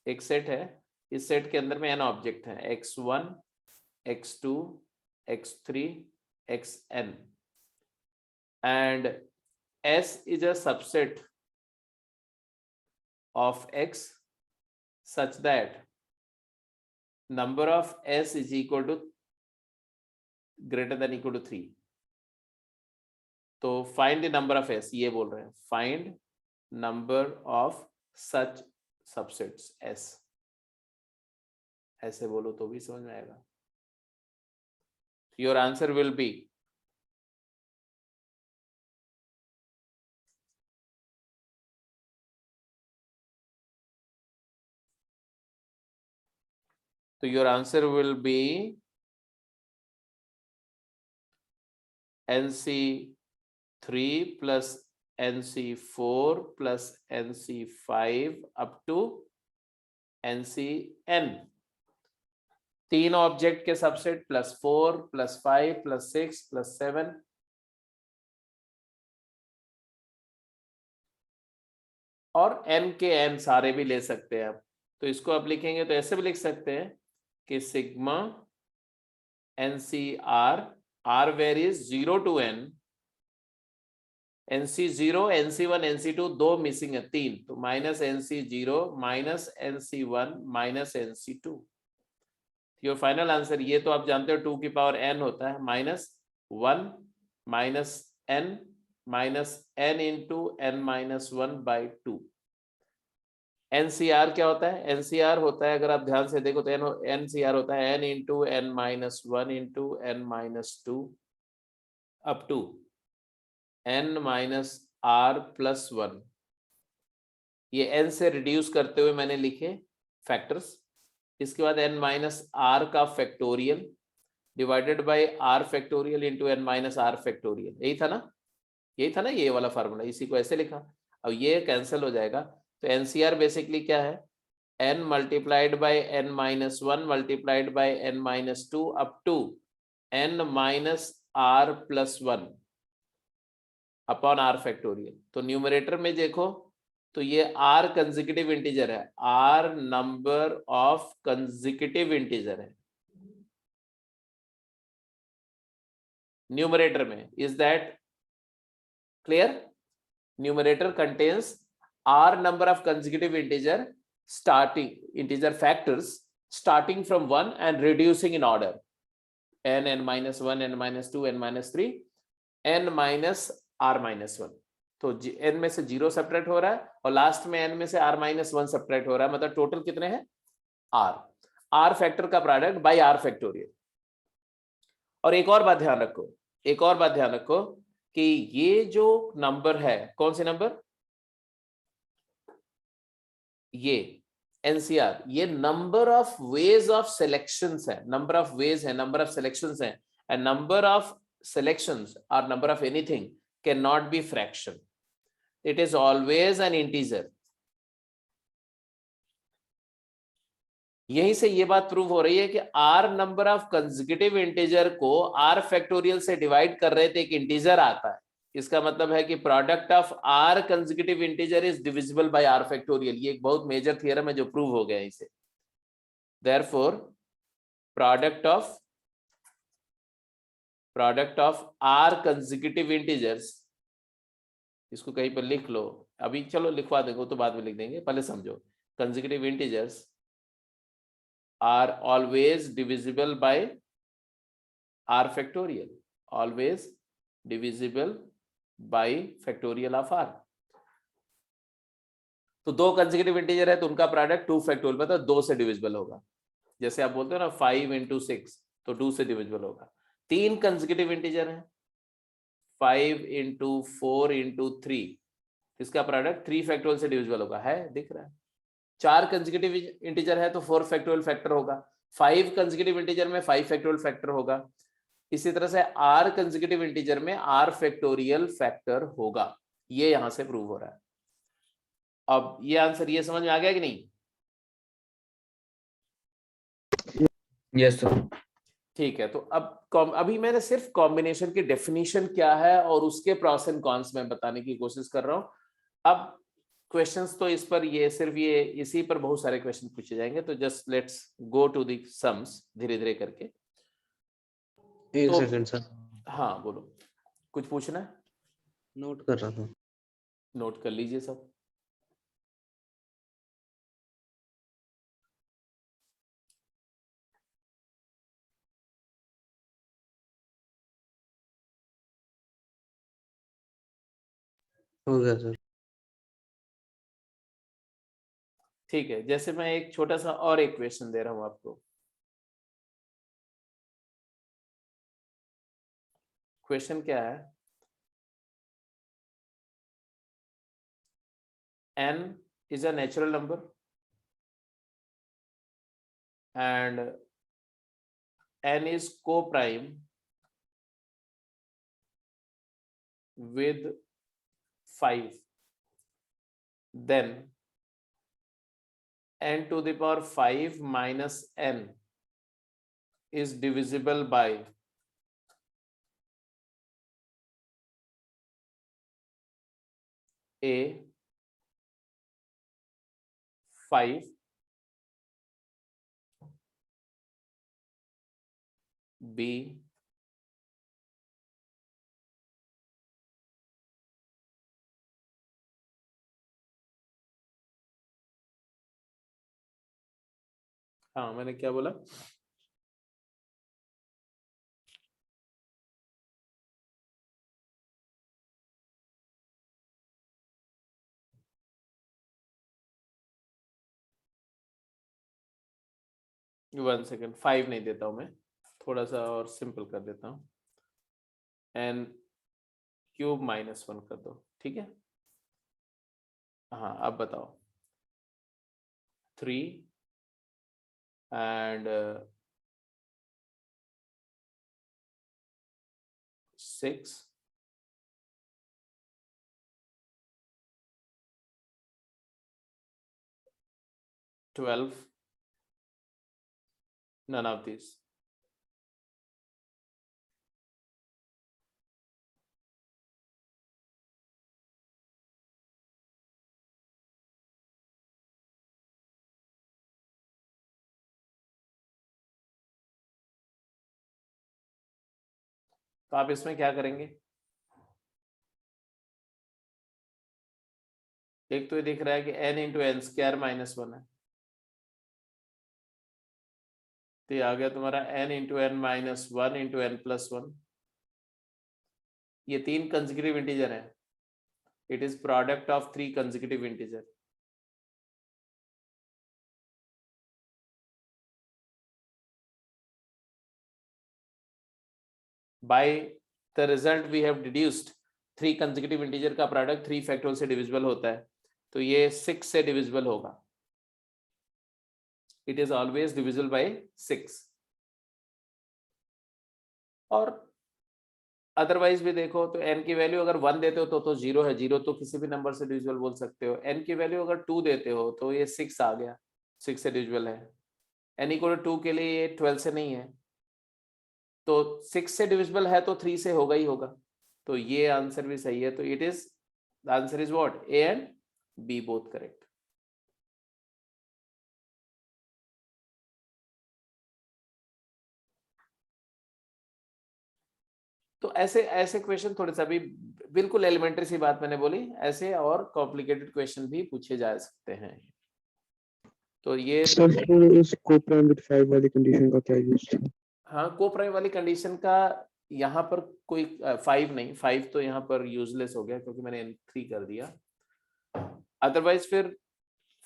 एक सेट है, इस सेट के अंदर में n ऑब्जेक्ट है, x1, x2, x3, xn, and S is a subset of x such that number of S is equal to greater than equal to 3. तो find the number of S, ये बोल रहे हैं, find number of such subsets S, ऐसे बोलो तो भी समझ में आएगा। Your answer will be NC3 plus NC4 plus NC5 up to NCN, 3 object के subset plus 4 plus 5 plus 6 plus 7, और n के n सारे भी ले सकते हैं आप। तो इसको आप लिखेंगे तो ऐसे भी लिख सकते हैं कि sigma NCR R varies 0 to n, NC0 NC1 NC2 दो मिसिंग है, 3, तो minus NC0 minus NC1 minus NC2। Your final answer, ये तो आप जानते हो 2 की पावर n होता है, -1 minus n into n minus 1 by 2। NCR क्या होता है? NCR होता है, अगर आप ध्यान से देखो तो NCR होता है n into n minus 1 into n minus 2 up to n minus r plus 1। ये n से रिड्यूस करते हुए मैंने लिखे फैक्टर्स। इसके बाद n माइनस r का factorial divided bye r factorial into n minus r factorial, यही था ना, यही था ना ये वाला फार्मूला, इसी को ऐसे लिखा। अब ये कैंसिल हो जाएगा, तो NCR बेसिकली क्या है, n multiplied by n minus 1 multiplied by n minus 2 up to n minus r plus 1 upon r factorial. तो न्यूमरेटर में देखो तो ये r कंसेक्यूटिव इंटीजर है, r number of consecutive integer है न्यूमरेटर में। Is that clear? Numerator contains r number of consecutive integer factors starting from 1 and reducing in order, n minus 1, n minus 2, n minus 3, n minus r minus 1। तो n में से 0 subtract हो रहा है और last में n में से r minus 1 सब्ट्रैक्ट हो रहा है, मतलब टोटल कितने हैं, r फैक्टर का प्रोडक्ट बाय r फैक्टोरियल। और एक और बात ध्यान रखो, कि ये जो नंबर है, कौन से नंबर, ये NCR, ये number of ways of selections है, नंबर ऑफ वेज है, नंबर ऑफ सिलेक्शंस है, एंड नंबर ऑफ सिलेक्शंस और number of anything can not be fraction, it is always an integer. यहीं से ये बात प्रूव हो रही है कि r number of consecutive integer को r फैक्टोरियल से डिवाइड कर रहे थे, एक इंटीजर आता है, इसका मतलब है कि product of r consecutive integer is divisible by r factorial. ये एक बहुत मेजर थ्योरम है जो प्रूव हो गया इसे। Therefore product of r consecutive integers, इसको कहीं पर लिख लो, अभी चलो लिखवा देंगे तो बाद में लिख देंगे, पहले समझो। Consecutive integers are always divisible by r factorial, always divisible by factorial of r। तो दो कंसेक्यूटिव इंटीजर है तो उनका प्रोडक्ट 2 फैक्टोरियल मतलब 2 से डिविजिबल होगा। जैसे आप बोलते हो ना 5 into 6 तो 2 से डिविजिबल होगा। 3 कंसेक्यूटिव इंटीजर हैं, 5 into 4 into 3, इसका प्रोडक्ट 3 फैक्टोरियल से डिविजिबल होगा, है दिख रहा है। 4 कंसेक्यूटिव इंटीजर है तो 4 फैक्टोरियल फैक्टर होगा, 5 कंसेक्यूटिव इंटीजर में 5 फैक्टोरियल फैक्टर होगा, इसी तरह से r कंसेक्यूटिव इंटीजर में r फैक्टोरियल फैक्टर होगा। ये यहां से प्रूव हो रहा है। अब ये आंसर ये समझ में आ गया कि नहीं? Yes sir. ठीक है, तो अब अभी मैंने सिर्फ कॉम्बिनेशन की डेफिनेशन क्या है और उसके प्रॉस एंड कॉन्स में बताने की कोशिश कर रहा हूं। अब क्वेश्चंस तो इस पर ये सिर्फ ये इसी पर बहुत सारे क्वेश्चन पूछे जाएंगे, तो just let's go to the sums धीरे धीरे करके। एक तो सेकंड सर, हाँ बोलो, कुछ पूछना है? नोट कर रहा था। नोट कर लीजिए सब। हो गया सर। ठीक है, जैसे मैं एक छोटा सा और एक क्वेश्चन दे रहा हूं आपको। क्वेश्चन क्या है? n is a natural number and n is co-prime with 5, then n to the power 5 minus n is divisible by a 5, b 5। हाँ मैंने क्या बोला? वन सेकेंड, 5 नहीं देता हूं मैं, थोड़ा सा और सिंपल कर देता हूं, n क्यूब माइनस 1 कर दो, ठीक है। हाँ अब बताओ, 3 and 6 12, none of these. तो आप इसमें क्या करेंगे? एक तो ये दिख रहा है कि n into n square minus 1 है, तो ये आ गया तुम्हारा n into n minus 1 into n plus 1। ये 3 कंसेक्यूटिव इंटीजर है, it is product of 3 consecutive integer. By the result we have deduced 3 consecutive integer का प्रोडक्ट 3 फैक्टोरियल से डिविजिबल होता है, तो ये 6 से डिविजिबल होगा। It is always divisible by 6। और अदरवाइज भी देखो तो n की वैल्यू अगर 1 देते हो तो 0 है, 0 तो किसी भी नंबर से डिविजिबल बोल सकते हो। n की वैल्यू अगर 2 देते हो तो ये 6 आ गया, 6 से डिविजिबल है। n इक्वल टू 2 के लिए ये 12 से नहीं है, तो 6 से डिविजिबल है तो 3 से होगा ही होगा, तो ये आंसर भी सही है। तो it is the answer is what, A and B both correct. तो ऐसे ऐसे क्वेश्चन थोड़े सा भी, बिल्कुल एलिमेंट्री सी बात मैंने बोली, ऐसे और कॉम्प्लिकेटेड क्वेश्चन भी पूछे जा सकते हैं। तो ये सर फिर इस कोप्राइम विद 5 वाली कंडीशन का क्या यूज था? हाँ, को प्राइम वाली कंडीशन का यहाँ पर कोई 5 नहीं, 5 तो यहाँ पर यूजलेस हो गया क्योंकि मैंने n3 कर दिया। अदरवाइज फिर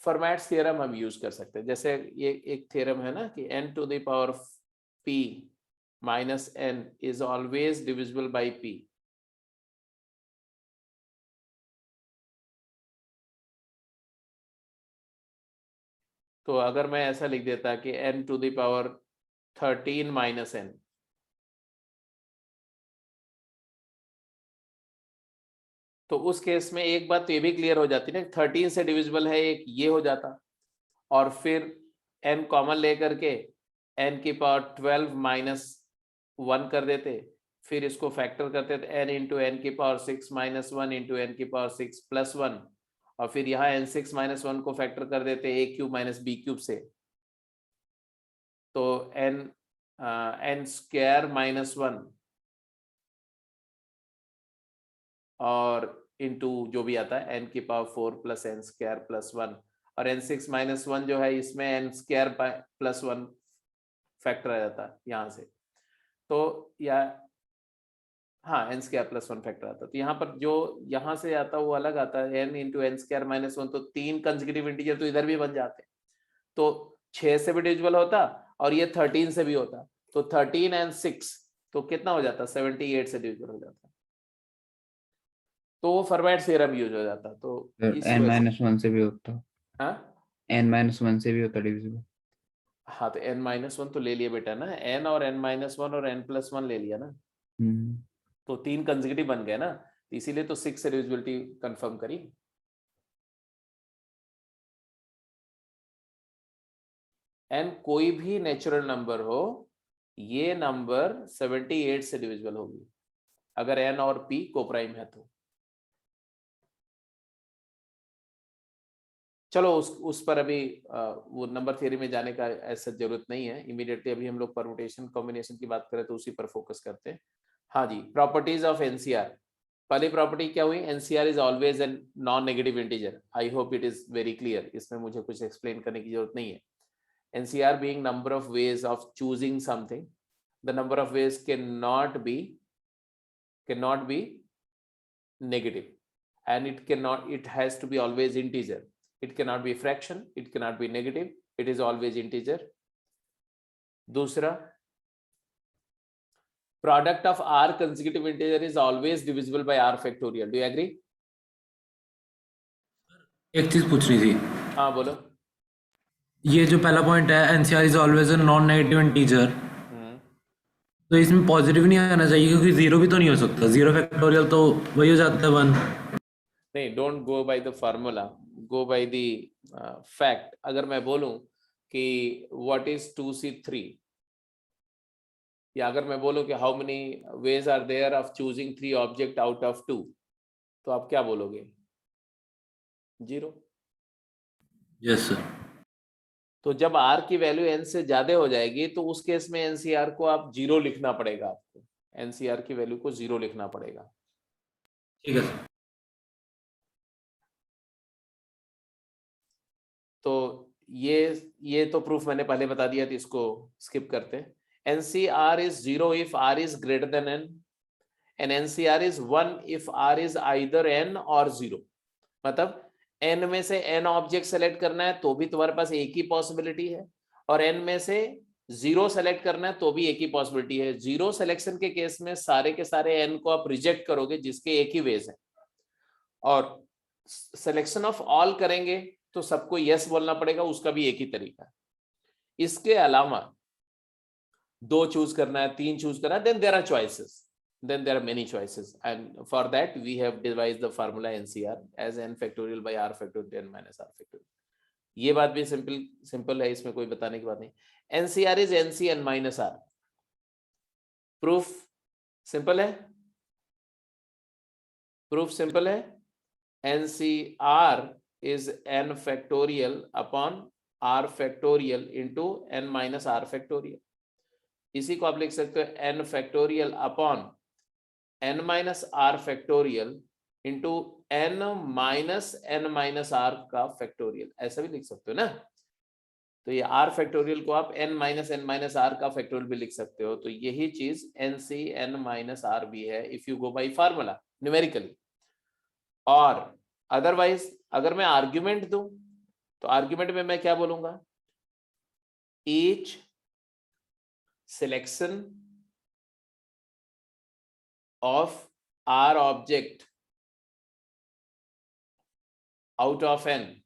फॉर्मेट थ्योरम हम यूज कर सकते हैं। जैसे ये एक थ्योरम है ना कि n to the power p minus n is always divisible by p. तो अगर मैं ऐसा लिख देता कि n to the power 13 minus n, तो उस केस में एक बात तो ये भी क्लियर हो जाती ना, 13 से डिविजिबल है एक, ये हो जाता, और फिर n कॉमन लेकर के n की पावर 12 माइनस 1 कर देते, फिर इसको फैक्टर करते थे n इंटू एन की पावर 6 माइनस 1 इंटू एन की पावर 6 प्लस 1, और फिर यहाँ n6 माइनस 1 को फैक्टर कर देते a cube minus b cube से, तो n स्क्वायर माइनस 1 और इंटू जो भी आता है n की power 4 plus n square plus 1, और n6 माइनस 1 जो है इसमें n स्क्वायर प्लस 1 फैक्टर आ जाता है यहाँ से, तो या हाँ n स्क्वायर प्लस 1 फैक्टर आता है, तो यहाँ पर जो यहाँ से आता है वो अलग आता है, n into n square minus 1, तो 3 कंसेक्यूटिव इंटीजर तो इधर भी बन जाते, तो 6 से भी डिविजिबल होता और ये 13 से भी होता, तो 13 and 6 तो कितना हो जाता, 78 से डिविजिबल हो जाता, तो वो फॉर्मेट थ्योरम यूज हो जाता, तो इस n वजह minus 1 से भी होता, हाँ n minus 1 से भी होता डिविजिबल। हाँ, तो n माइनस 1 तो ले लिया बेटा ना, n और n माइनस 1 और n प्लस 1 ले लिया ना, तो 3 कंसेक्यूटिव बन गए ना, इसीलिए तो 6 से डिविजिबिलिटी कंफर्म करी। n कोई भी नेचुरल नंबर हो, ये नंबर 78 से डिविजिबल होगी अगर n और p कोप्राइम है तो। चलो उस पर अभी वो नंबर थियरी में जाने का ऐसा जरूरत नहीं है इमीडिएटली, अभी हम लोग परमुटेशन कॉम्बिनेशन की बात करें तो उसी पर फोकस करते हैं। हाँ जी, प्रॉपर्टीज ऑफ एनसीआर। पहली प्रॉपर्टी क्या हुई, NCR is always an non negative integer. I hope it is very clear, इसमें मुझे कुछ एक्सप्लेन करने की जरूरत नहीं है। NCR being number of ways of choosing something, the number of veg can not be negative and it has to be always integer. It cannot be fraction, it cannot be negative, it is always integer. दूसरा, product of r consecutive integer is always divisible by r factorial. Do you agree? एक चीज पूछनी थी, हाँ बोलो। ये जो पहला पॉइंट है NCR is always a non negative integer, तो इसमें पॉजिटिव नहीं आना चाहिए क्योंकि जीरो भी तो नहीं हो सकता, जीरो फैक्टोरियल तो वही हो जाता है 1। नहीं, don't go by the formula, go by the fact. अगर मैं बोलूं कि व्हाट इज 2c3, या अगर मैं बोलूं कि how many ways are there of choosing 3 object out of 2, तो आप क्या बोलोगे, 0। Yes sir. तो जब r की वैल्यू n से ज्यादा हो जाएगी तो उस केस में एनसीआर को आप 0 लिखना पड़ेगा, आपको एनसीआर की वैल्यू को 0 लिखना पड़ेगा। ठीक है सर। तो ये तो प्रूफ मैंने पहले बता दिया, तो इसको स्किप करते हैं। NCR is 0 if r is greater then n, and NCR is 1 if r is either n और 0। मतलब n में से n ऑब्जेक्ट सेलेक्ट करना है तो भी तुम्हारे पास एक ही पॉसिबिलिटी है, और n में से 0 सेलेक्ट करना है तो भी एक ही पॉसिबिलिटी है। 0 सिलेक्शन के केस में सारे के सारे n को आप रिजेक्ट करोगे जिसके एक ही वेज है, और सिलेक्शन ऑफ ऑल करेंगे तो सबको यस बोलना पड़ेगा, उसका भी एक ही तरीका है। इसके अलावा 2 चूज करना है, 3 चूज करना है, then there are many choices, and for that we have devised the formula NCR as n factorial by r factorial n minus r factorial। ये बात भी सिंपल है, इसमें कोई बताने की बात नहीं। NCR is NC n minus r। Proof simple है, NCR is n factorial upon r factorial into n minus r factorial। इसी को आप लिख सकते हो n factorial upon n minus r factorial into n minus r का factorial, ऐसा भी लिख सकते हो ना। तो ये r factorial को आप n minus r का factorial भी लिख सकते हो। तो यही चीज nc n minus r भी है if you go by formula numerically। और अदरवाइज अगर मैं आर्ग्यूमेंट दूं तो आर्ग्यूमेंट में मैं क्या बोलूंगा, each selection of R object out of N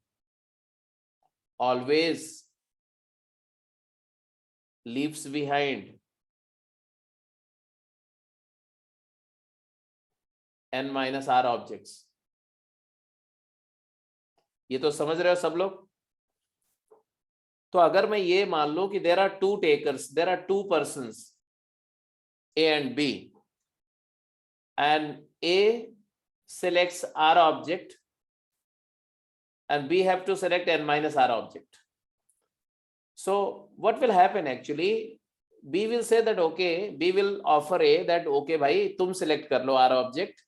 always leaves behind N minus R objects. ये तो समझ रहे हो सब लोग? तो अगर मैं ये मान लूं कि there are two takers, there are two persons, A and B, and A selects R object and B have to select N minus R object. So what will happen actually? B will say that okay, B will offer A that okay भाई तुम select कर लो R object,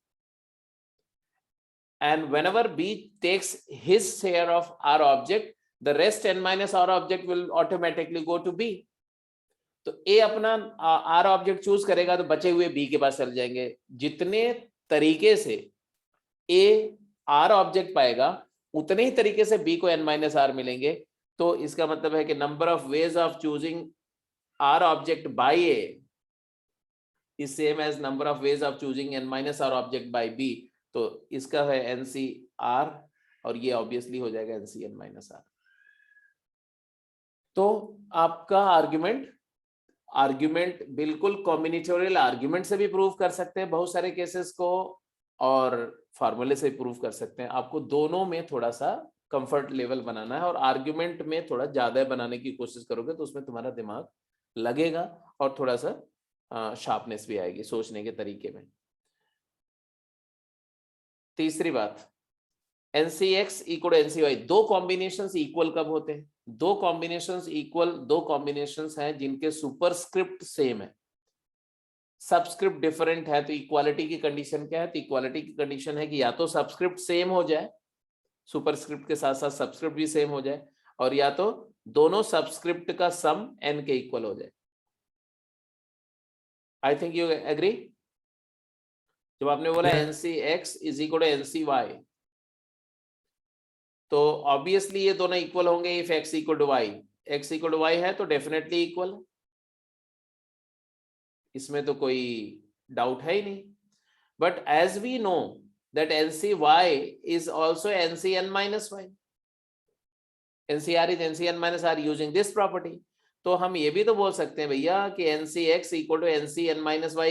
and whenever B takes his share of R object, the rest N minus R object will automatically go to B. तो A अपना R object choose करेगा तो बचे हुए B के पास चल जाएंगे. जितने तरीके से A R ऑब्जेक्ट पाएगा उतने ही तरीके से B को N minus R मिलेंगे. तो इसका मतलब है कि number of ways of choosing R object by A is same as number of ways of choosing N minus R object by B. तो इसका है NCR और ये ऑब्वियसली हो जाएगा NCN minus R. तो आपका आर्ग्यूमेंट बिल्कुल कॉम्बिनेटोरियल आर्ग्यूमेंट से भी प्रूव कर सकते हैं बहुत सारे केसेस को, और फार्मूले से भी प्रूव कर सकते हैं. आपको दोनों में थोड़ा सा कंफर्ट लेवल बनाना है, और आर्ग्यूमेंट में थोड़ा ज्यादा बनाने की कोशिश करोगे तो उसमें तुम्हारा दिमाग लगेगा और थोड़ा सा शार्पनेस भी आएगी सोचने के तरीके में. तीसरी बात, NCX इक्वल NCY. दो कॉम्बिनेशंस इक्वल कब होते हैं? दो कॉम्बिनेशंस इक्वल दो कॉम्बिनेशंस हैं जिनके सुपरस्क्रिप्ट सेम है, सबस्क्रिप्ट डिफरेंट है. तो इक्वालिटी की कंडीशन क्या है? तो इक्वालिटी की कंडीशन है कि या तो सबस्क्रिप्ट सेम हो जाए, सुपरस्क्रिप्ट के साथ साथ सबस्क्रिप्ट भी सेम हो जाए, और या तो दोनों सबस्क्रिप्ट का सम n के इक्वल हो जाए. I think you agree. जब आपने बोला NCX is equal to NCY, तो ऑब्वियसली ये दोनों इक्वल होंगे if x equal to y. x equal to y है तो डेफिनेटली इक्वल, इसमें तो कोई डाउट है ही नहीं. But as we know that NCY is also NCN minus y, NCR is NCN minus R using this property. तो हम ये भी तो बोल सकते हैं भैया कि NCX equal to NCN minus y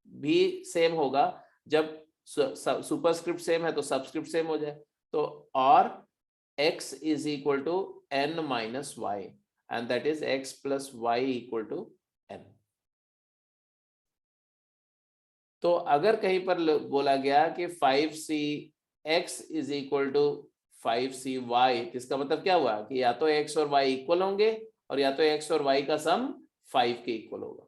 भी सेम होगा जब सुपरस्क्रिप्ट सेम है तो सबस्क्रिप्ट सेम हो जाए. तो और x is equal to n minus y, and that is x plus y equal to n. तो अगर कहीं पर बोला गया कि 5cx is equal to 5cy, इसका मतलब क्या हुआ कि या तो x और y इक्वल होंगे और या तो x और y का सम 5 के इक्वल होगा.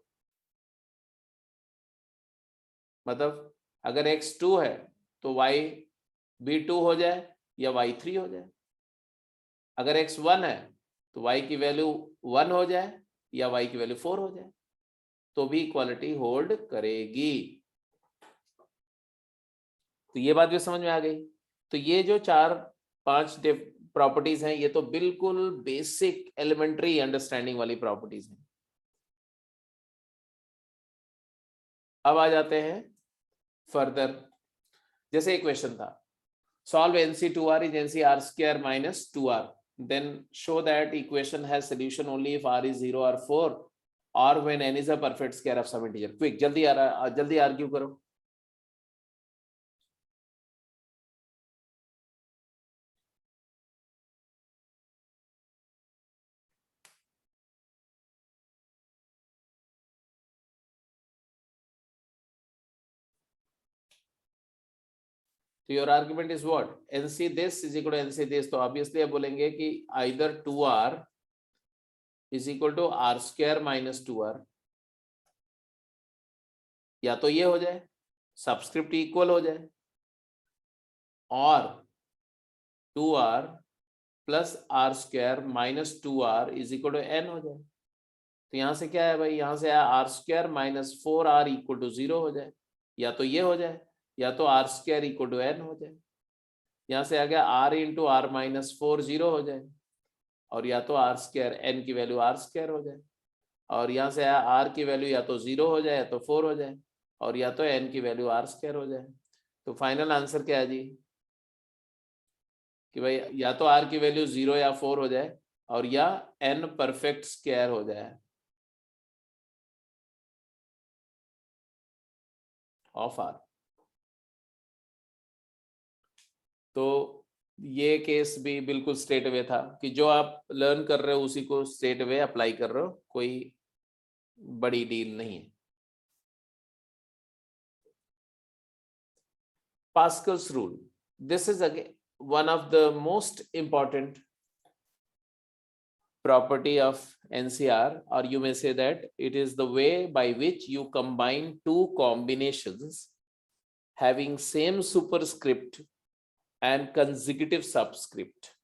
मतलब अगर x 2 है तो y भी 2 हो जाए या y 3 हो जाए. अगर x 1 है तो y की वैल्यू 1 हो जाए या y की वैल्यू 4 हो जाए, तो भी इक्वालिटी होल्ड करेगी. तो ये बात भी समझ में आ गई. तो ये जो 4-5 प्रॉपर्टीज हैं ये तो बिल्कुल बेसिक एलिमेंट्री अंडरस्टैंडिंग वाली प्रॉपर्टीज हैं. अब आ जाते हैं फर्दर. जैसे एक क्वेश्चन था, solve NC2R is NCR square minus 2R, then show that equation has solution only if R is 0 or 4 or when n is a perfect square of some integer. Quick, जल्दी argue करो. तो your argument is what? NC this is equal to NC this. तो obviously आप बोलेंगे कि either 2R is equal to R square minus 2R, या तो ये हो जाए सबस्क्रिप्ट इक्वल हो जाए, और 2R plus R square minus 2R is equal to n हो जाए. तो यहां से क्या है भाई, यहां से R square minus 4R equal to 0 हो जाए, या तो ये हो जाए या तो R square equal to n हो जाए. यहाँ से आ गया R इंटू R माइनस 4 0 हो जाए, और या तो R स्क्वायर n की वैल्यू R स्क्वायर हो जाए, और यहाँ से आया R की वैल्यू या तो 0 हो जाए या तो 4 हो जाए, और या तो n की वैल्यू r स्क्वायर हो जाए। तो फाइनल आंसर क्या है जी कि भाई या तो r की वैल्यू 0 या 4 हो जाए और या n परफेक्ट स्क्वायर हो जाए ऑफ r। तो ये केस भी बिल्कुल स्ट्रेट अवे था कि जो आप लर्न कर रहे हो उसी को स्ट्रेट अवे अप्लाई कर रहे हो, कोई बड़ी डील नहीं है। Pascal's rule. This is again one of the most important property of NCR, or you may say that it is the way by which you combine two combinations having same superscript and consecutive subscript.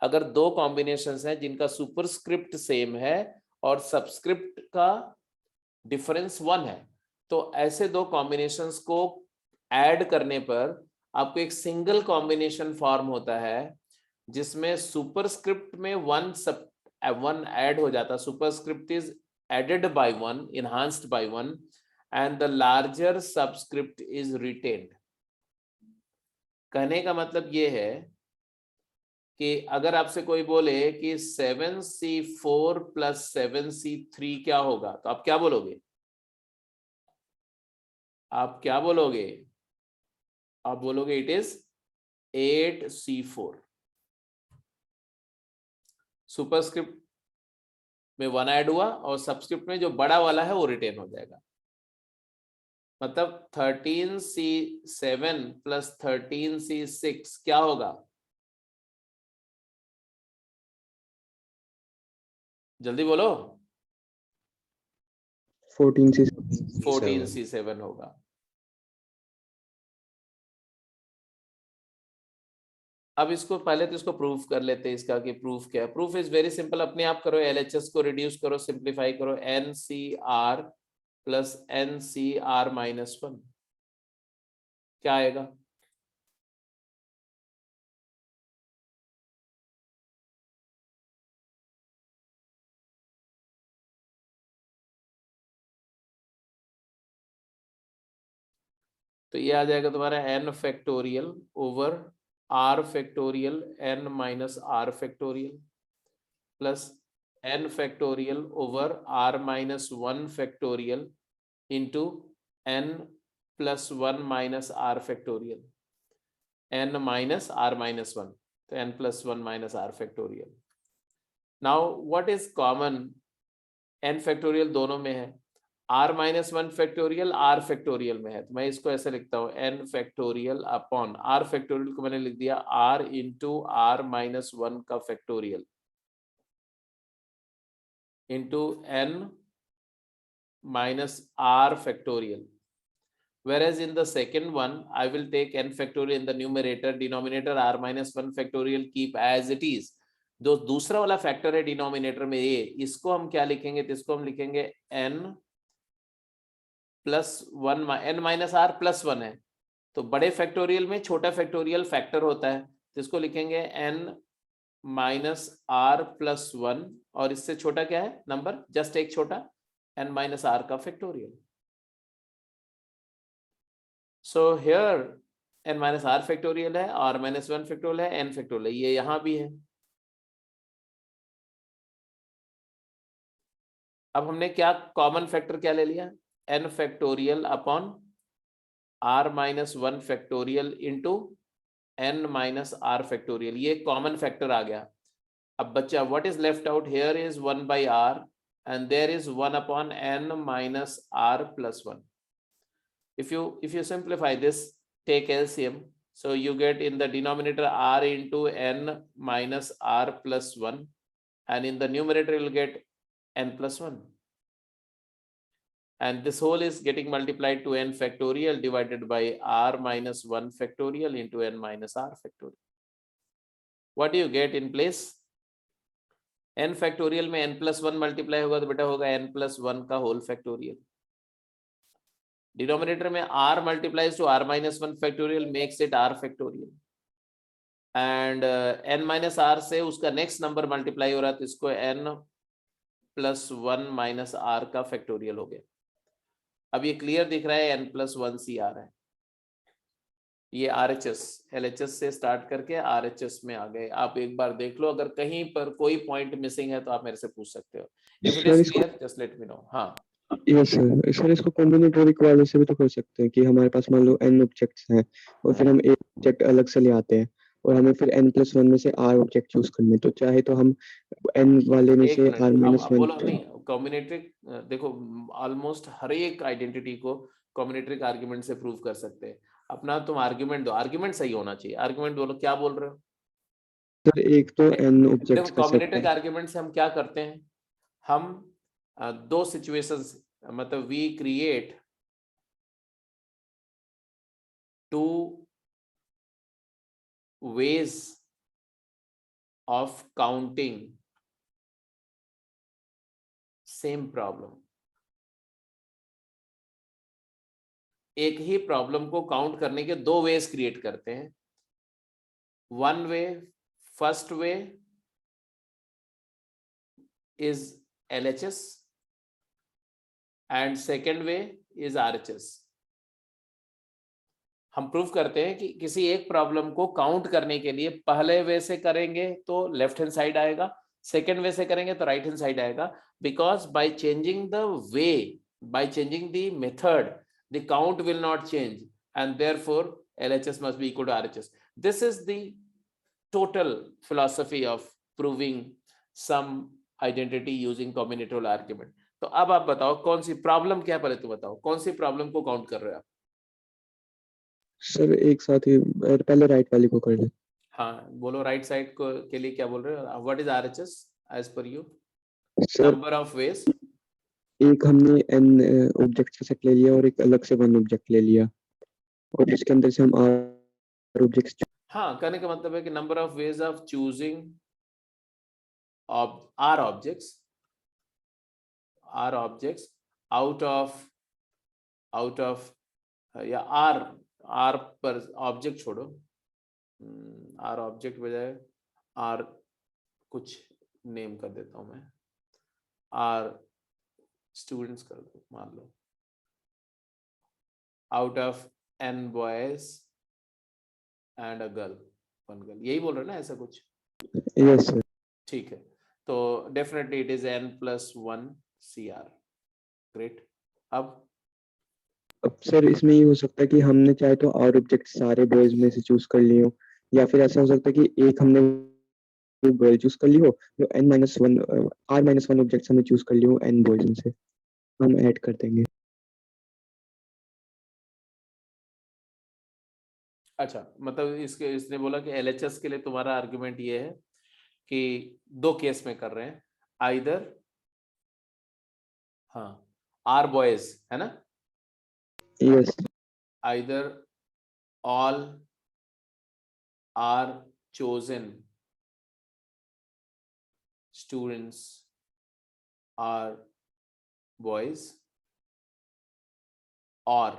अगर दो combinations हैं जिनका superscript same है और subscript का difference 1 है, तो ऐसे दो कॉम्बिनेशंस को ऐड करने पर आपको एक सिंगल कॉम्बिनेशन फॉर्म होता है जिसमें सुपरस्क्रिप्ट में 1 ऐड हो जाता, superscript is added by 1, enhanced by 1, and the larger subscript is retained. कहने का मतलब ये है कि अगर आपसे कोई बोले कि 7c4 प्लस 7c3 क्या होगा, तो आप क्या बोलोगे? आप क्या बोलोगे? आप बोलोगे इट इज 8c4। सुपरस्क्रिप्ट में 1 ऐड हुआ और सबस्क्रिप्ट में जो बड़ा वाला है वो रिटेन हो जाएगा। मतलब 13c7 प्लस 13c6 क्या होगा? जल्दी बोलो। 14c7 होगा। अब इसको पहले तो इसको प्रूफ कर लेते हैं, इसका कि प्रूफ क्या है। प्रूफ इज वेरी सिंपल, अपने आप करो, LHS को रिड्यूस करो, सिंप्लीफाई करो, NCR प्लस NCR माइनस 1 क्या आएगा? तो ये आ जाएगा तुम्हारा n factorial over r factorial n minus r factorial plus n factorial over r minus 1 factorial into n plus 1 minus r factorial, n minus r minus 1, तो n plus 1 minus r factorial. Now what is common? n factorial दोनों में है, r minus 1 factorial r factorial में है, तो मैं इसको ऐसे लिखता हूँ n factorial upon r factorial को मैंने लिख दिया r इंटू r माइनस 1 का factorial into n minus r factorial, whereas in the second one I will take n factorial in the numerator, denominator r minus 1 factorial keep as it is। जो दूसरा वाला factor है denominator में ये, इसको हम क्या लिखेंगे? तो इसको हम लिखेंगे n plus 1, n minus r plus 1 है, तो बड़े फैक्टोरियल में छोटा फैक्टोरियल फैक्टर होता है, तो इसको लिखेंगे n माइनस r प्लस 1, और इससे छोटा क्या है नंबर? जस्ट एक छोटा n माइनस r का factorial. So here n minus r factorial है, r माइनस 1 फैक्टोरियल है, n फैक्टोरियल है, ये यहां भी है। अब हमने क्या कॉमन फैक्टर क्या ले लिया? n factorial upon r minus 1 factorial into n minus r factorial, ये कॉमन फैक्टर आ गया। अब बच्चा what is left out? Here is 1 by r and there is 1 upon n minus r plus 1. If you simplify this, take LCM, so you get in the denominator r into n minus r plus 1, and in the numerator you will get n plus 1, and this whole is getting multiplied to n factorial divided by r minus 1 factorial into n minus r factorial. What do you get in place? n factorial में n plus 1 multiply होगा तो बेटा होगा n plus 1 का whole factorial. Denominator में r multiplies to r minus 1 factorial makes it r factorial, and n minus r से उसका next number multiply हो रहा है, तो इसको n प्लस 1 माइनस r का फैक्टोरियल हो गया। अब ये क्लियर दिख रहा है n+1 CR है, ये RHS LHS से स्टार्ट करके RHS में आ गए। आप एक बार देख लो, अगर कहीं पर कोई पॉइंट मिसिंग है तो आप मेरे से पूछ सकते हो। इफ इट सर इज इसको clear just let me know. हाँ यस सर इसको कॉम्बिनेटोरिक वाले से भी तो कर सकते हैं कि हमारे पास मान लो n ऑब्जेक्ट्स हैं और फिर हम एक ऑब्जेक्ट अलग से ले आते हैं और हमें फिर n+1 में से r ऑब्जेक्ट चूज करने, तो चाहे तो हम n वाले में एक से मिनट, अब r-1 बोलो नहीं कॉम्बिनेटरिक। देखो ऑलमोस्ट हर एक आइडेंटिटी को कॉम्बिनेटरिक आर्ग्यूमेंट से प्रूव कर सकते हैं। अपना तुम आर्ग्यूमेंट दो, आर्ग्यूमेंट सही होना चाहिए। आर्ग्यूमेंट बोलो, क्या बोल रहे हो? सर एक तो n देखो ऑब्जेक्ट्स का सेट कॉम्बिनेटरिक है। आर्ग्यूमेंट से हम क्या करते हैं, हम दो सिचुएशंस, मतलब we create two ways of counting same problem। एक ही प्रॉब्लम को काउंट करने के दो वेज क्रिएट करते हैं। One way, first way is LHS and second way is RHS। हम प्रूव करते हैं कि किसी एक प्रॉब्लम को काउंट करने के लिए पहले वे से करेंगे तो लेफ्ट हैंड साइड आएगा, सेकेंड वे से करेंगे तो राइट हैंड साइड आएगा, because by changing the way, by changing the method, the count will not change and therefore LHS must be equal to RHS. This is the total philosophy of proving some identity using combinatorial argument. तो अब आप बताओ कौन सी problem क्या है, पहले तो बताओ कौन सी प्रॉब्लम को काउंट कर रहे हो आप? सर एक साथ ही पहले राइट वाले को कर ले। हाँ बोलो, राइट साइड को के लिए क्या बोल रहे हो? What is RHS as per you? Sir number of ways. एक हमने n ऑब्जेक्ट का सेट ले लिया और एक अलग से 1 ऑब्जेक्ट ले लिया और इसके अंदर से हम r ऑब्जेक्ट्स। हाँ, कहने का मतलब है कि number of ways of choosing r objects out of या r पर ऑब्जेक्ट छोड़ो, r ऑब्जेक्ट बजाय r कुछ नेम कर देता हूं मैं, r स्टूडेंट्स कर दो मान लो, out of n boys and a girl, one girl, यही बोल रहे हो ना ऐसा कुछ? Yes sir. ठीक है, तो definitely it is n+1 CR। Great. अब सर इसमें ये हो सकता है कि हमने चाहे तो r ऑब्जेक्ट सारे बॉयज में से चूज कर लिए हो, या फिर ऐसा हो सकता है कि एक हमने वो गर्ल चूज कर ली हो, जो n-1 r-1 ऑब्जेक्ट्स हमने चूज कर लिए हो n बॉयज में से, हम ऐड कर देंगे। अच्छा, मतलब इसने बोला कि LHS के लिए तुम्हारा आर्गुमेंट ये है कि दो केस में कर रहे हैं, आइदर हाँ r बॉयज है ना, yes either all are chosen students are boys or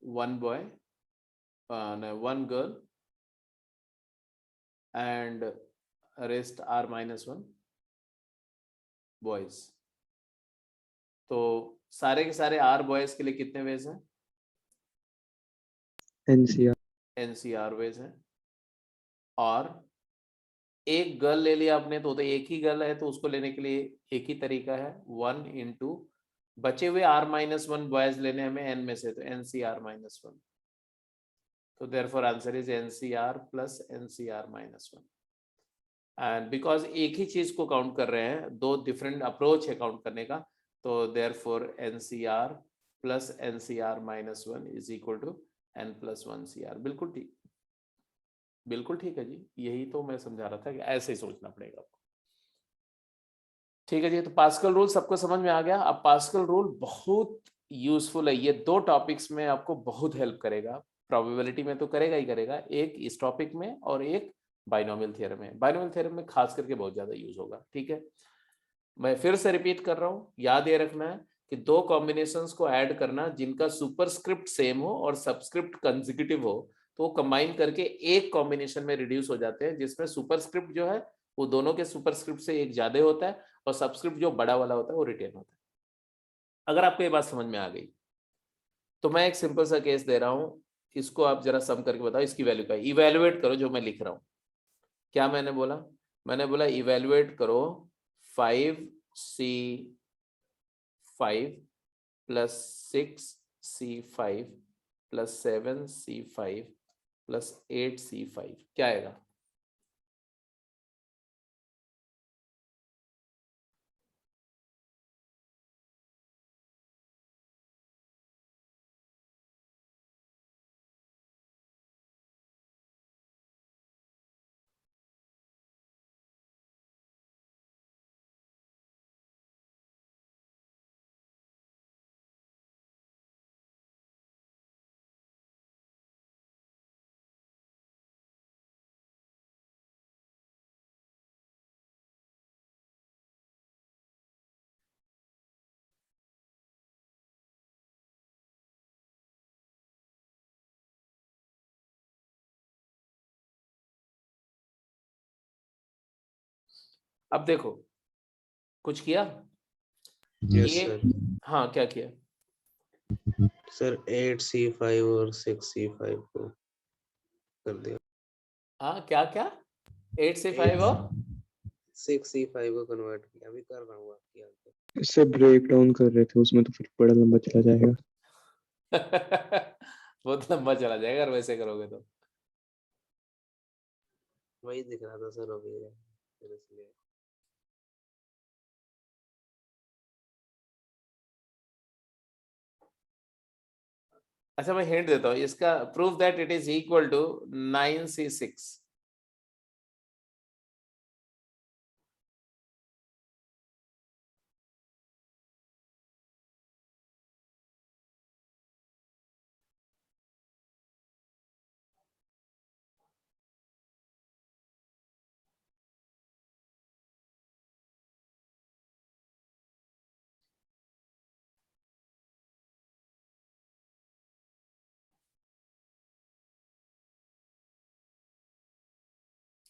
one boy no, one girl and rest r-1 boys। तो सारे के सारे r बॉयज के लिए कितने वेज हैं? NCR वेज हैं। और एक गर्ल ले लिया आपने तो एक ही गर्ल है, तो उसको लेने के लिए एक ही तरीका है, 1 इंटू बचे हुए r-1 बॉयज लेने हमें n में से, तो NCR-1। तो therefore answer is NCR plus NCR-1। And because एक ही चीज को काउंट कर रहे हैं, दो डिफरेंट अप्रोच है काउंट करने का, तो therefore NCR plus NCR-1 is equal to n+1 CR। बिल्कुल ठीक, बिल्कुल ठीक है जी, यही तो मैं समझा रहा था कि ऐसे ही सोचना पड़ेगा आपको। ठीक है जी, तो पास्कल रूल सबको समझ में आ गया। अब पास्कल रूल बहुत यूजफुल है, ये दो टॉपिक्स में आपको बहुत हेल्प करेगा। प्रोबेबिलिटी में तो करेगा ही करेगा, एक इस टॉपिक में और एक बाइनोमियल थ्योरम में। बाइनोमियल थ्योरम में खास करके बहुत ज्यादा यूज होगा। ठीक है, मैं फिर से रिपीट कर रहा हूँ, याद ये रखना है कि दो कॉम्बिनेशंस को ऐड करना जिनका सुपरस्क्रिप्ट सेम हो और सबस्क्रिप्ट कंसेक्यूटिव हो, तो वो कंबाइन करके एक कॉम्बिनेशन में रिड्यूस हो जाते हैं, जिसमें सुपरस्क्रिप्ट जो है वो दोनों के सुपरस्क्रिप्ट से एक ज्यादा होता है और सबस्क्रिप्ट जो बड़ा वाला होता है वो रिटेन होता है। अगर आपको ये बात समझ में आ गई तो मैं एक सिंपल सा केस दे रहा हूं, इसको आप जरा सम करके बताओ इसकी वैल्यू क्या है। इवेल्युएट करो जो मैं लिख रहा हूं। क्या मैंने बोला? मैंने बोला इवेल्युएट करो 5C5 plus 6C5 plus 7C5 plus 8C5 क्या आएगा? अब देखो कुछ किया यस ये। सर। हाँ क्या किया? सर 8C5 और 6C5 को कर दिया। हाँ क्या क्या 8C5 और 6C5 को कन्वर्ट किया, अभी कर रहा हूँ आपकी आंसर। इससे ब्रेक डाउन कर रहे थे उसमें, तो फिर बड़ा लंबा चला जाएगा। बहुत लंबा चला जाएगा अगर वैसे करोगे तो। वही दिख रहा था सर अभी, फिर इसलिए। अच्छा मैं हिंट देता हूँ इसका, prove that it is equal to 9C6।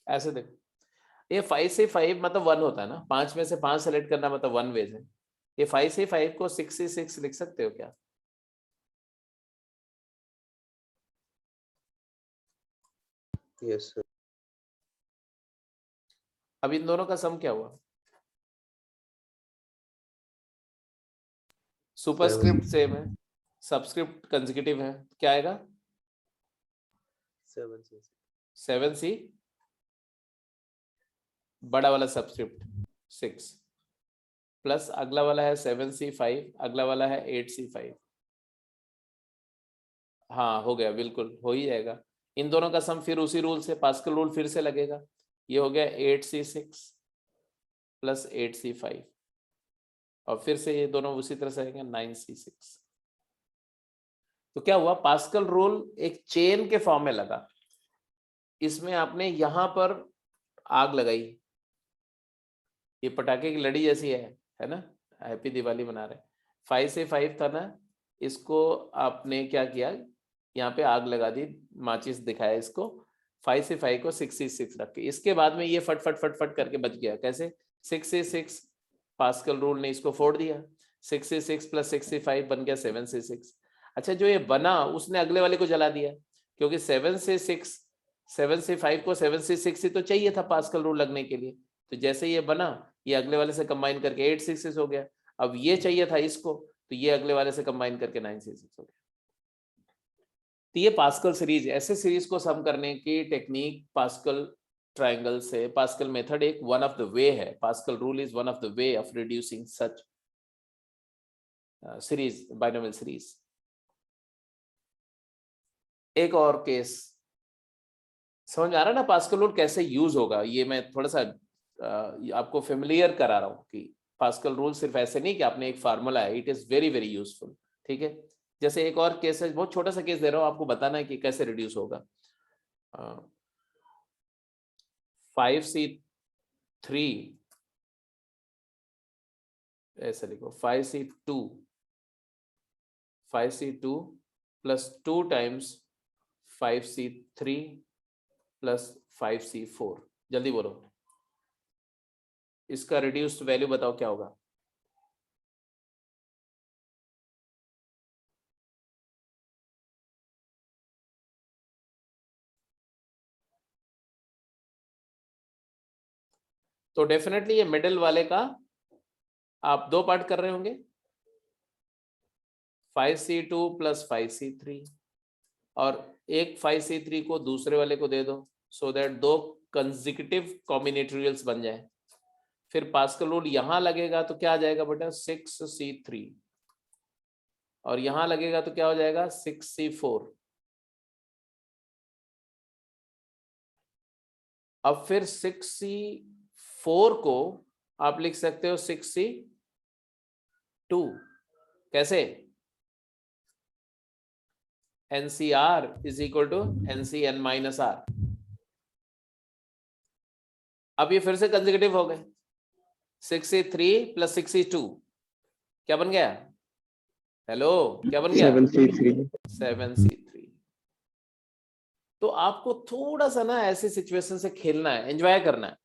ऐसे देखो ये 5C5 मतलब 1 होता है ना, 5 में से 5 सेलेक्ट करना मतलब 1 वेज है। ये 5C5 को 6C6 लिख सकते हो क्या? Yes sir. अब इन दोनों का सम क्या हुआ? सुपरस्क्रिप्ट सेम है, सबस्क्रिप्ट कंसेक्यूटिव है, क्या आएगा? 7C6 7C बड़ा वाला सबस्क्रिप्ट 6 प्लस अगला वाला है 7C5, अगला वाला है 8C5। हाँ हो गया, बिल्कुल हो ही जाएगा। इन दोनों का सम फिर उसी रूल से, पास्कल रूल फिर से लगेगा। ये हो गया 8C6 प्लस 8C5 और फिर से ये दोनों उसी तरह से आएंगे 9C6। तो क्या हुआ, पास्कल रूल एक चेन के फॉर्म में लगा। इसमें आपने यहां पर आग लगाई, ये पटाखे की लड़ी जैसी है ना, हैप्पी दिवाली मना रहे। 5C5 था ना, इसको आपने क्या किया, यहाँ पे आग लगा दी, माचिस दिखाया इसको। 5C5 को 6C6 रख के, इसके बाद में ये फट फट फट फट करके बच गया। कैसे? 6C6 पास्कल रूल ने इसको फोड़ दिया, 6C6 प्लस 6C5 बन गया 7C6। अच्छा जो ये बना उसने अगले वाले को जला दिया, क्योंकि 7C5 को 7C6 ही तो चाहिए था पास्कल रूल लगने के लिए। तो जैसे ये बना, ये अगले वाले से कंबाइन करके 8C6 हो गया। अब ये चाहिए था इसको, तो ये अगले वाले से कंबाइन करके 9C6 हो गया। तो ये पास्कल सीरीज, ऐसे सीरीज को सम करने की टेक्निक पास्कल ट्रायंगल से, पास्कल मेथड एक वन ऑफ द वे है। Pascal rule is one of the way of reducing such series, binomial series. एक और केस समझ आ रहा है ना पास्कल रूल कैसे यूज होगा, ये मैं थोड़ा सा आपको फेमिलियर करा रहा हूँ कि पास्कल रूल सिर्फ ऐसे नहीं कि आपने एक फार्मूला है, it is very very useful. ठीक है, जैसे एक और केस है, बहुत छोटा सा केस दे रहा हूँ आपको, बताना है कि कैसे रिड्यूस होगा। 5C3 ऐसे लिखो, 5C2 plus 2 times 5C3 plus 5C4। जल्दी बोलो, इसका रिड्यूस्ड वैल्यू बताओ क्या होगा? तो डेफिनेटली ये मिडिल वाले का आप दो पार्ट कर रहे होंगे, 5c2 प्लस 5c3, और एक 5c3 को दूसरे वाले को दे दो, सो दैट दो कंसेक्यूटिव कॉम्बिनेटोरियल्स बन जाए। फिर पास्कल रूल यहां लगेगा तो क्या आ जाएगा बेटा, 6c3, और यहां लगेगा तो क्या हो जाएगा, 6c4। अब फिर 6c4 को आप लिख सकते हो 6c2, कैसे, NCR is equal to NCN minus R। अब ये फिर से कंसेक्यूटिव हो गए, 6c3 प्लस 6c2 क्या बन गया, हेलो क्या बन गया, 7c3। 7c3। तो आपको थोड़ा सा ना ऐसे सिचुएशन से खेलना है, एंजॉय करना है,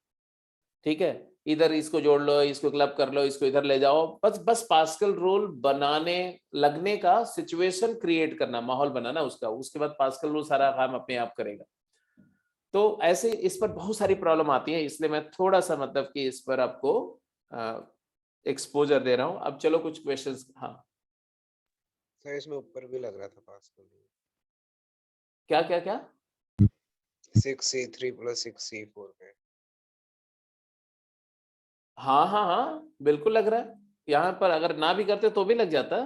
ठीक है, इधर इसको जोड़ लो, इसको क्लब कर लो, इसको इधर ले जाओ, बस पास्कल रूल बनाने लगने का सिचुएशन क्रिएट करना, माहौल बनाना उसका, उसके बाद पास्कल रूल सारा काम अपने आप करेगा। तो ऐसे इस पर बहुत सारी प्रॉब्लम आती है, इसलिए मैं थोड़ा सा मतलब कि इस पर आपको एक्सपोजर दे रहा हूं। अब चलो कुछ क्वेश्चंस। हाँ सर इसमें ऊपर भी लग रहा था पास्कल। क्या क्या क्या, 6c3 प्लस 6c4 पे। हाँ हाँ हाँ बिल्कुल लग रहा है, यहाँ पर अगर ना भी करते तो भी लग जाता,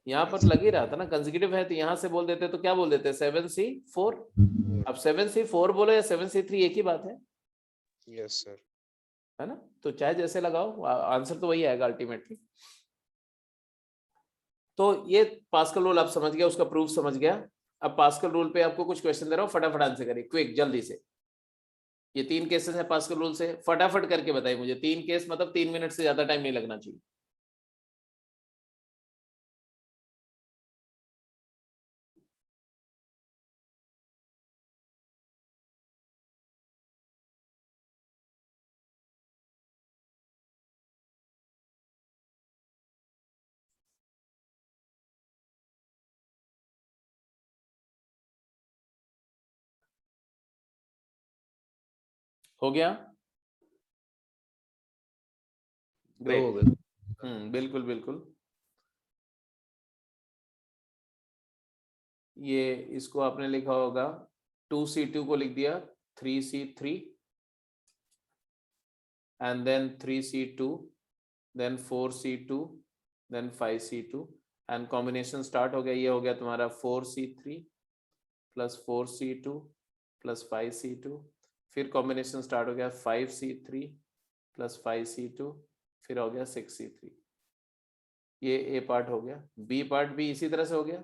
यहाँ पर लग ही रहा था ना, कंसेक्यूटिव है तो यहाँ से बोल देते तो क्या बोल देते, 7c4। अब 7c4 बोलो या 7c3 एक ही बात है, यस सर। है ना, तो चाहे जैसे लगाओ आंसर तो वही आएगा अल्टीमेटली। तो ये पास्कल रूल आप समझ गया, उसका प्रूफ समझ गया। अब पास्कल रूल पे आपको कुछ क्वेश्चन दे रहा हूँ, फटाफट आंसर करिए, क्विक जल्दी से। ये 3 केसेस है पास्कल रूल से, फटाफट करके बताइए मुझे, 3 केस मतलब 3 मिनट से ज्यादा टाइम नहीं लगना चाहिए। हो गया, ग्रेट। बिल्कुल बिल्कुल। ये इसको आपने लिखा होगा 2c2 को लिख दिया 3c3 and then 3c2 then 4c2 then 5c2 and combination start हो गया, ये हो गया तुम्हारा 4c3 plus 4c2 plus 5c2, फिर कॉम्बिनेशन स्टार्ट हो गया 5c3 plus 5c2, फिर हो गया 6c3। ये ए पार्ट हो गया, बी पार्ट भी इसी तरह से हो गया।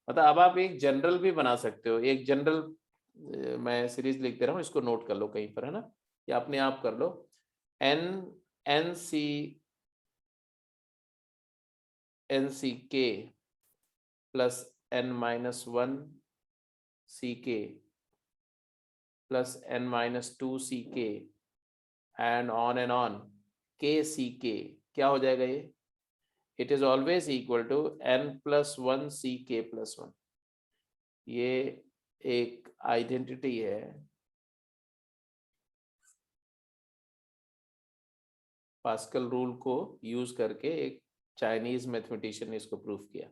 मतलब अब आप एक जनरल भी बना सकते हो, एक जनरल मैं सीरीज लिख दे रहा हूँ, इसको नोट कर लो कहीं पर, है ना, या अपने आप कर लो, NCK plus n-1 CK plus n-2 CK and on KCK, क्या हो जाएगा ये, it is always equal to n+1 CK+1। ये एक आइडेंटिटी है, पास्कल रूल को यूज करके एक चाइनीज मैथमेटिशियन ने इसको प्रूफ किया।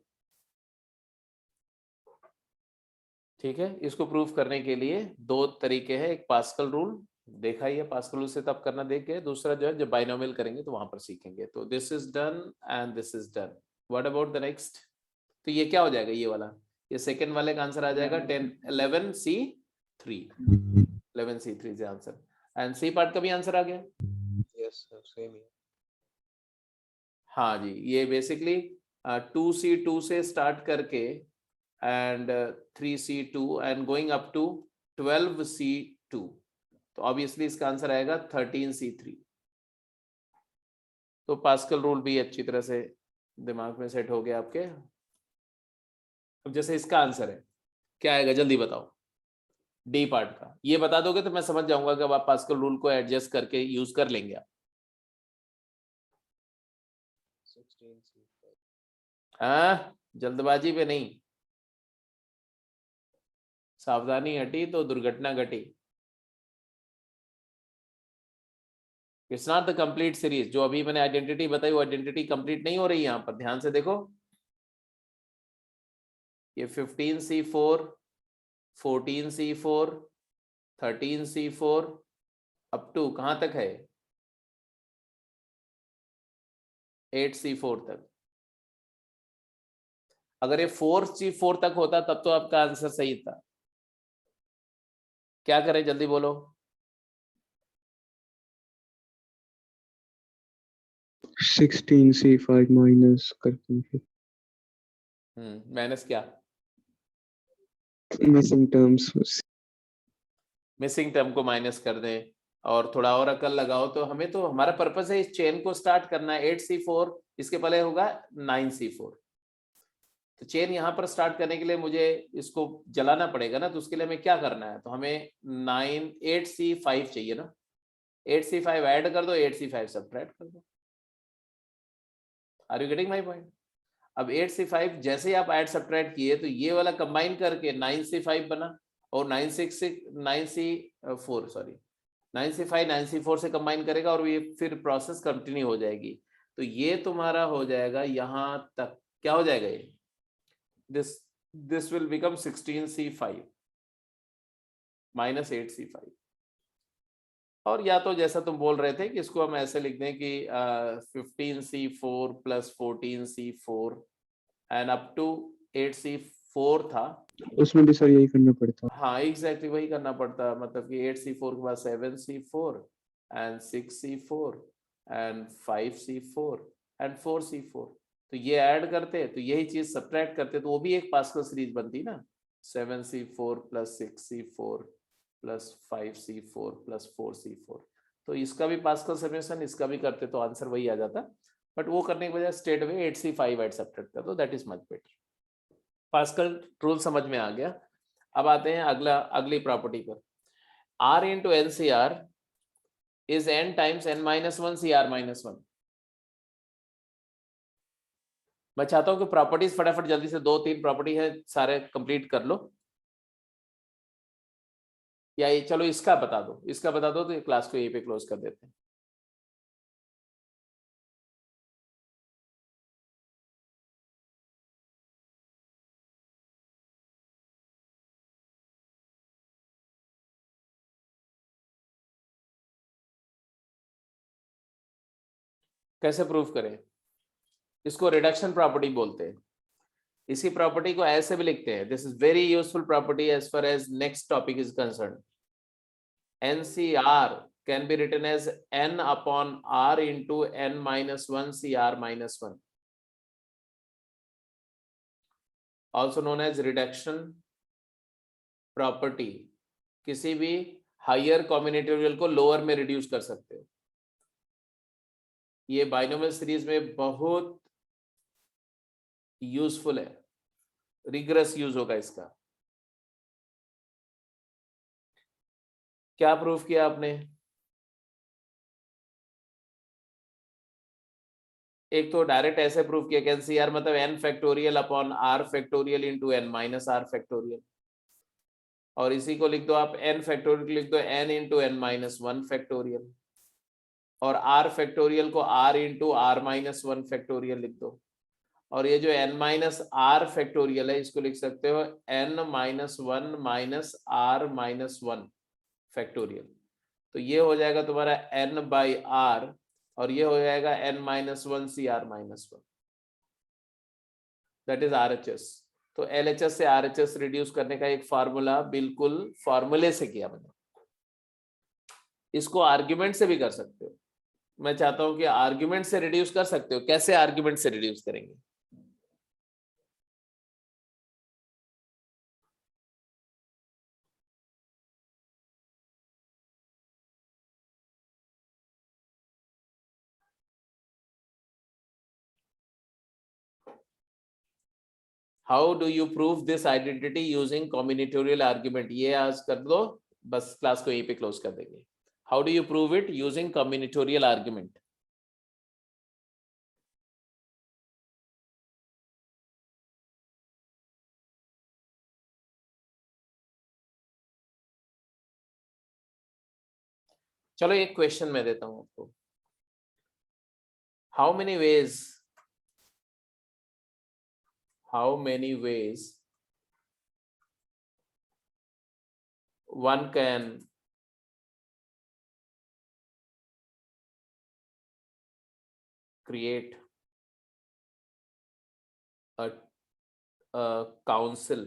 ठीक है, इसको प्रूफ करने के लिए 2 तरीके हैं, एक पास्कल रूल देखा ही है, पास्कल रूल से तब करना देख के, दूसरा जो है जब बाइनोमियल करेंगे तो वहां पर सीखेंगे। तो this is done and this is done, what about the next. तो ये क्या हो जाएगा, ये वाला, ये सेकंड वाले का आंसर आ जाएगा 11C3 से आंसर, एंड सी पार्ट का भी आंसर आ गया। यस सर सेम है। हाँ जी, ये बेसिकली 2C2 से स्टार्ट करके and 3C2 and going up to 12C2, तो ऑब्वियसली इसका आंसर आएगा 13C3। तो पास्कल रूल भी अच्छी तरह से दिमाग में सेट हो गया आपके। अब जैसे इसका आंसर है क्या आएगा, जल्दी बताओ, डी पार्ट का, ये बता दोगे तो मैं समझ जाऊंगा कि अब आप पास्कल रूल को एडजस्ट करके यूज कर लेंगे आप। 16C5। हाँ, जल्दबाजी पे नहीं, सावधानी हटी तो दुर्घटना घटी। It's not the complete series. जो अभी मैंने आइडेंटिटी बताई वो आइडेंटिटी कंप्लीट नहीं हो रही यहाँ पर, ध्यान से देखो। ये 15C4, 14C4, 13C4 up to कहाँ तक है, 8C4 तक। अगर ये 4C4 तक होता तब तो आपका आंसर सही था। क्या करें जल्दी बोलो। 16C5 माइनस करते हैं, माइनस क्या, मिसिंग टर्म्स। मिसिंग टर्म को माइनस कर दें और थोड़ा और अकल लगाओ। तो हमें तो हमारा पर्पस है इस चेन को स्टार्ट करना है। 8C4 इसके पहले होगा 9C4। तो चेन यहाँ पर स्टार्ट करने के लिए मुझे इसको जलाना पड़ेगा ना, तो उसके लिए हमें क्या करना है, तो हमें 8C5 चाहिए ना। 8C5 ऐड कर दो, 8C5 सब्ट्रैक्ट कर दो। Are you getting my point. अब 8C5 जैसे ही आप ऐड सब्ट्रैक्ट किए तो ये वाला कंबाइन करके 9C5 बना, और 9C4 सॉरी 9C5 9C4 से कंबाइन करेगा और ये फिर प्रोसेस कंटिन्यू हो जाएगी। तो ये तुम्हारा हो जाएगा यहाँ तक, क्या हो जाएगा ये, this will become 16C5 minus 8C5। और या तो जैसा तुम बोल रहे थे कि इसको हम ऐसे लिख दें कि 15C4 plus 14C4 and up to 8C4 था। उसमें भी सर यही करना पड़ता। हाँ एग्जैक्टली वही करना पड़ता, मतलब कि 8C4 के बाद 7C4 and 6C4 and 5C4 and 4C4। तो ये ऐड करते तो यही चीज सब्ट्रैक्ट करते तो वो भी एक पास्कल सीरीज बनती ना, 7C4 plus 6C4 plus 5C4 plus 4C4। तो इसका भी पास्कल समेशन, इसका भी करते तो आंसर वही आ जाता, बट वो करने के बजाय straight away 8C5 add subtract कर दो, that is much better. Pascal rule समझ में आ गया। अब आते हैं अगली प्रॉपर्टी पर। R into N C R is n times n-1 CR-1। मैं चाहता हूं कि प्रॉपर्टीज फटाफट जल्दी से 2-3 प्रॉपर्टी है सारे कंप्लीट कर लो, या ये चलो इसका बता दो, इसका बता दो तो क्लास को यहीं पे क्लोज कर देते हैं। कैसे प्रूफ करें इसको, रिडक्शन प्रॉपर्टी बोलते हैं। इसी प्रॉपर्टी को ऐसे भी लिखते हैं, this is very useful property as far as next topic is concern. NCR can be written as n upon R into n-1 CR-1, also known as reduction property। किसी भी हायर कॉम्बिनेटोरियल को lower में reduce कर सकते हो। ये binomial series में बहुत यूजफुल है, रिग्रेस यूज होगा इसका। क्या प्रूफ किया आपने, एक तो डायरेक्ट ऐसे प्रूफ किया कि NCR मतलब n factorial upon R factorial into n minus R factorial, और इसी को लिख दो आप n फैक्टोरियल लिख दो n इंटू n-1 फैक्टोरियल, और R फैक्टोरियल को R इंटू R-1 फैक्टोरियल लिख दो, और ये जो n-R फैक्टोरियल है इसको लिख सकते हो n-1 माइनस R-1 फैक्टोरियल। तो ये हो जाएगा तुम्हारा n बाई R, और ये हो जाएगा n-1 CR-1, that is RHS। तो LHS से RHS रिड्यूस करने का एक फार्मूला बिल्कुल फॉर्मूले से किया मैंने। इसको आर्ग्यूमेंट से भी कर सकते हो, मैं चाहता हूं कि आर्ग्यूमेंट से रिड्यूस कर सकते हो। कैसे आर्ग्यूमेंट से रिड्यूस करेंगे, how do you prove this identity using combinatorial argument, ये आज कर दो, बस क्लास को यहीं पे क्लोज कर देंगे। How do you prove it using combinatorial argument. चलो एक क्वेश्चन मैं देता हूं आपको. How many ways one can create a council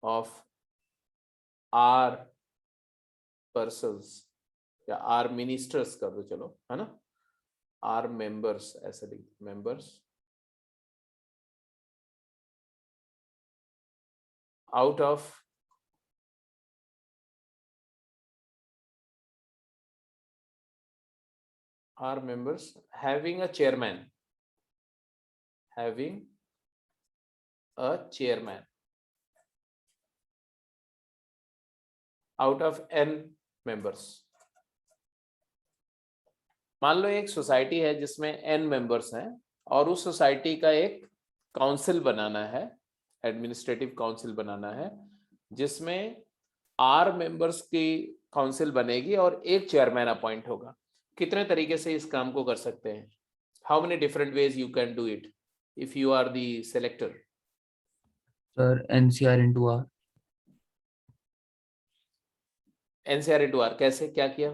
of our persons या आर मिनिस्टर्स कर दो, चलो है ना, आर मेंबर्स ऐसे लिख, members out of R members having a chairman out of n members. मान लो एक सोसाइटी है जिसमें n मेंबर्स हैं और उस सोसाइटी का एक काउंसिल बनाना है, एडमिनिस्ट्रेटिव काउंसिल बनाना है, जिसमें r मेंबर्स की काउंसिल बनेगी और एक चेयरमैन अपॉइंट होगा. कितने तरीके से इस काम को कर सकते हैं? How many different ways you can do it if you are the selector? Sir NCR into R. NCR into R कैसे, क्या किया?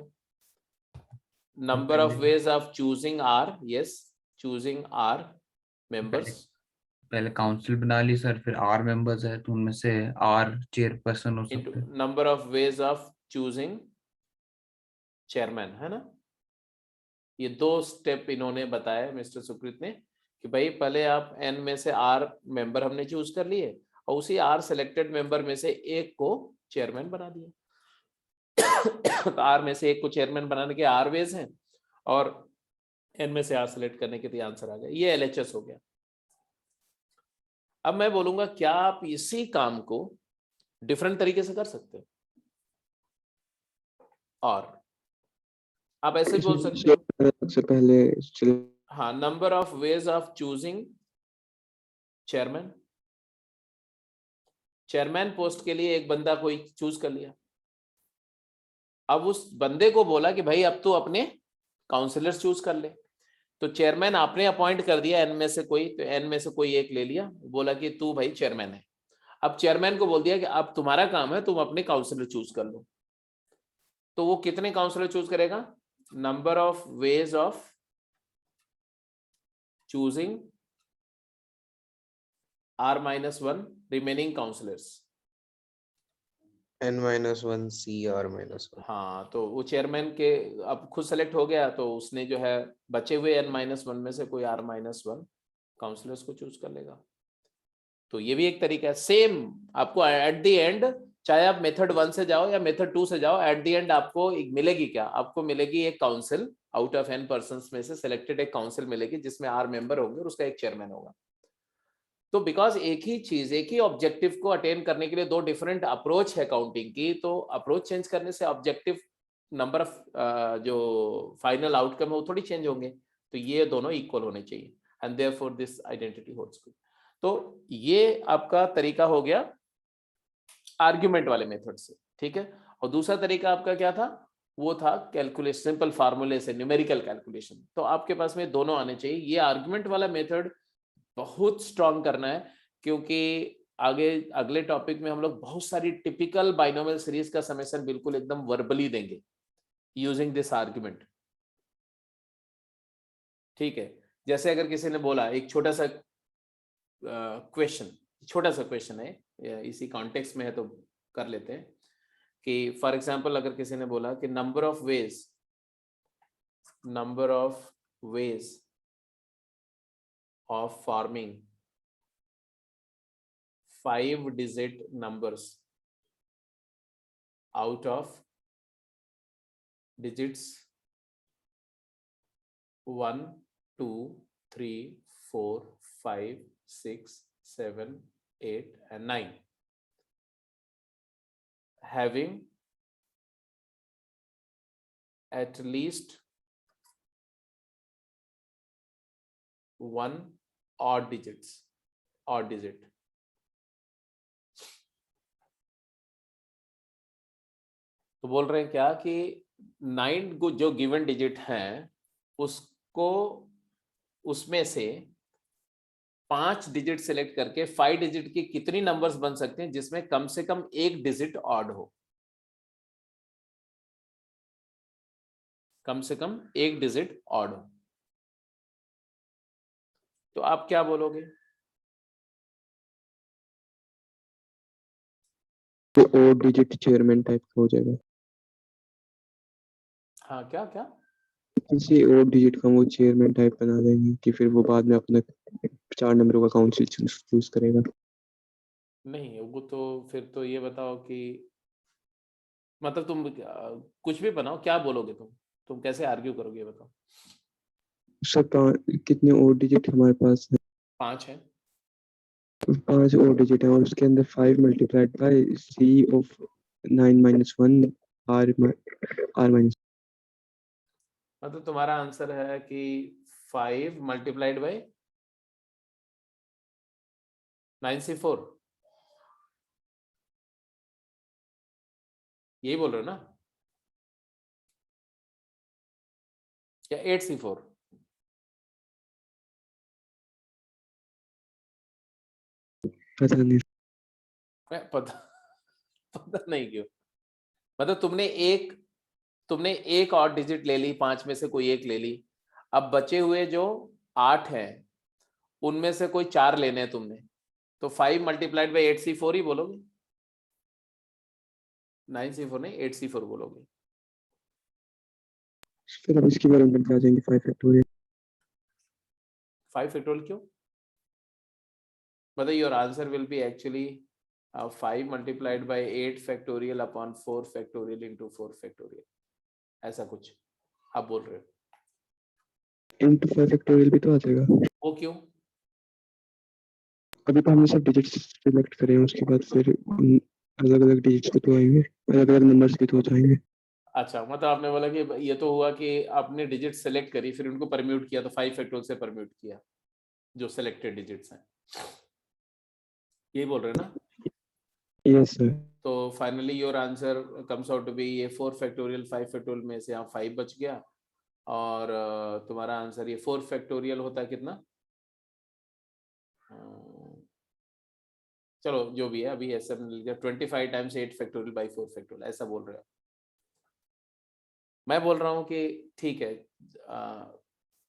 Number of ways of choosing R, yes, choosing R members. पहले काउंसिल बना ली sir, फिर R members है तो उनमें से R चेयरपर्सन हो सकते हैं. Number of ways of choosing chairman, है ना. ये 2 स्टेप इन्होंने बताया मिस्टर सुकृत ने कि भाई पहले आप n में से R मेंबर हमने चूज कर लिए और उसी R सिलेक्टेड मेंबर में से एक को चेयरमैन बना दिया. तो R में से एक को चेयरमैन बनाने के R वेज हैं और n में से R सिलेक्ट करने के लिए आंसर आ गया. ये LHS हो गया. अब मैं बोलूंगा क्या आप इसी काम को डिफरेंट तरीके से कर सकते हो? और आप ऐसे बोल सकते हो सबसे पहले हाँ, number of ways of choosing chairman. Chairman post के लिए एक बंदा कोई चूज कर लिया. अब उस बंदे को बोला कि भाई अब तू अपने काउंसिलर्स चूज कर ले. तो चेयरमैन आपने अपॉइंट कर दिया n में से कोई, तो n में से कोई एक ले लिया, बोला कि तू भाई चेयरमैन है. अब चेयरमैन को बोल दिया कि अब तुम्हारा काम है, तुम अपने काउंसिलर चूज कर लो. तो वो कितने काउंसिलर चूज करेगा? Number of ways of choosing R-1 remaining counselors. n-1 C R-1. हाँ, तो वो चेयरमैन के अब खुद सेलेक्ट हो गया तो उसने जो है बचे हुए n-1 में से कोई R-1 काउंसलर्स को चूज कर लेगा. तो ये भी एक तरीका है. सेम आपको एट द एंड, चाहे आप मेथड 1 से जाओ या मेथड 2 से जाओ, एट द एंड आपको एक मिलेगी क्या? आपको मिलेगी एक council out of n persons में से सिलेक्टेड एक काउंसिल मिलेगी जिसमें R मेंबर होंगे और उसका एक चेयरमैन होगा. तो बिकॉज एक ही चीज, एक ही ऑब्जेक्टिव को अटेन करने के लिए 2 डिफरेंट अप्रोच है काउंटिंग की, तो अप्रोच चेंज करने से ऑब्जेक्टिव नंबर ऑफ जो फाइनल आउटकम है वो थोड़ी चेंज होंगे. तो ये दोनों इक्वल होने चाहिए and therefore this identity holds good. तो ये आपका तरीका हो गया आर्ग्यूमेंट वाले मेथड से, ठीक है. और दूसरा तरीका आपका क्या था? वो था कैलकुलेशन, सिंपल फार्मूले से न्यूमेरिकल कैलकुलेशन. तो आपके पास में दोनों आने चाहिए. ये आर्ग्यूमेंट वाला मेथड बहुत स्ट्रॉन्ग करना है क्योंकि आगे अगले टॉपिक में हम लोग बहुत सारी टिपिकल बाइनोमियल सीरीज का समेशन बिल्कुल एकदम वर्बली देंगे यूजिंग दिस आर्ग्यूमेंट, ठीक है. जैसे अगर किसी ने बोला, एक छोटा सा क्वेश्चन है, इसी कॉन्टेक्स्ट में है तो कर लेते हैं कि फॉर एग्जांपल अगर किसी ने बोला कि number of veg of forming 5-digit numbers out of digits 1, 2, 3, 4, 5, 6, 7, 8 and 9, having at least one odd digit. तो बोल रहे हैं क्या कि 9 जो गिवन डिजिट हैं उसको उसमें से 5 डिजिट सेलेक्ट करके 5 डिजिट की कितनी नंबर्स बन सकते हैं जिसमें कम से कम एक डिजिट ऑड हो, कम से कम एक डिजिट ऑड हो। तो आप क्या बोलोगे? तो ओड डिजिट चेयरमैन टाइप का हो जाएगा। हाँ, क्या क्या? किसी ओड डिजिट का वो चेयरमैन टाइप बना देंगे कि फिर वो बाद में अपना 4 नंबरों का काउंसिल चूज करेगा। नहीं, वो तो फिर तो ये बताओ कि मतलब तुम कुछ भी बनाओ, क्या बोलोगे तुम कैसे आर्ग्यू करोगे, ये बताओ। सब कितने ओड डिजिट हमारे पास है? 5 है। 5 ओड डिजिट है और उसके अंदर 5 multiplied by C of 9 minus 1 R minus. मतलब तुम्हारा आंसर है कि 5 मल्टीप्लाइड बाई 9c4, यही बोल रहे हो ना? या 8c4? पता नहीं। पता पता नहीं क्यों। मतलब तुमने एक और डिजिट ले ली, 5 में से कोई एक ले ली। अब बचे हुए जो 8 हैं उनमें से कोई 4 लेने हैं तुमने, तो 5 मल्टीप्लाइड बाई 8c4 ही बोलोगे, 9c4 नहीं 8c4 बोलोगे। फिर अब इसके बारे में आ जाएंगे 5 फैक्टोरियल। 5 फैक्टोरियल क्यों? मतलब your answer will be actually 5 multiplied by 8 factorial upon 4 factorial into 4 factorial, ऐसा कुछ आप बोल रहे हो। इनटू 5 फैक्टोरियल भी तो आ जाएगा। वो क्यों? अभी तो हमने सब डिजिट्स सिलेक्ट करे हैं, उसके बाद फिर अलग अलग डिजिट्स भी तो आएंगे, अलग अलग नंबर्स भी तो हो जाएंगे। अच्छा, मतलब आपने बोला कि ये तो हुआ कि आपने डिजिट सेलेक्ट करी फिर उनको परम्यूट किया, तो 5 फैक्टोरियल से परम्यूट किया जो सिलेक्टेड डिजिट्स हैं, यही बोल रहे हैं ना? Yes sir. तो finally your answer comes out to be ये 4 फैक्टोरियल। 5 फैक्टोरियल में से यहाँ 5 बच गया और तुम्हारा आंसर ये 4 फैक्टोरियल होता है कितना? चलो जो भी है, अभी ऐसा मिल गया 25 टाइम्स 8 फैक्टोरियल बाई 4 फैक्टोरियल, ऐसा बोल रहे हो। मैं बोल रहा हूँ कि ठीक है,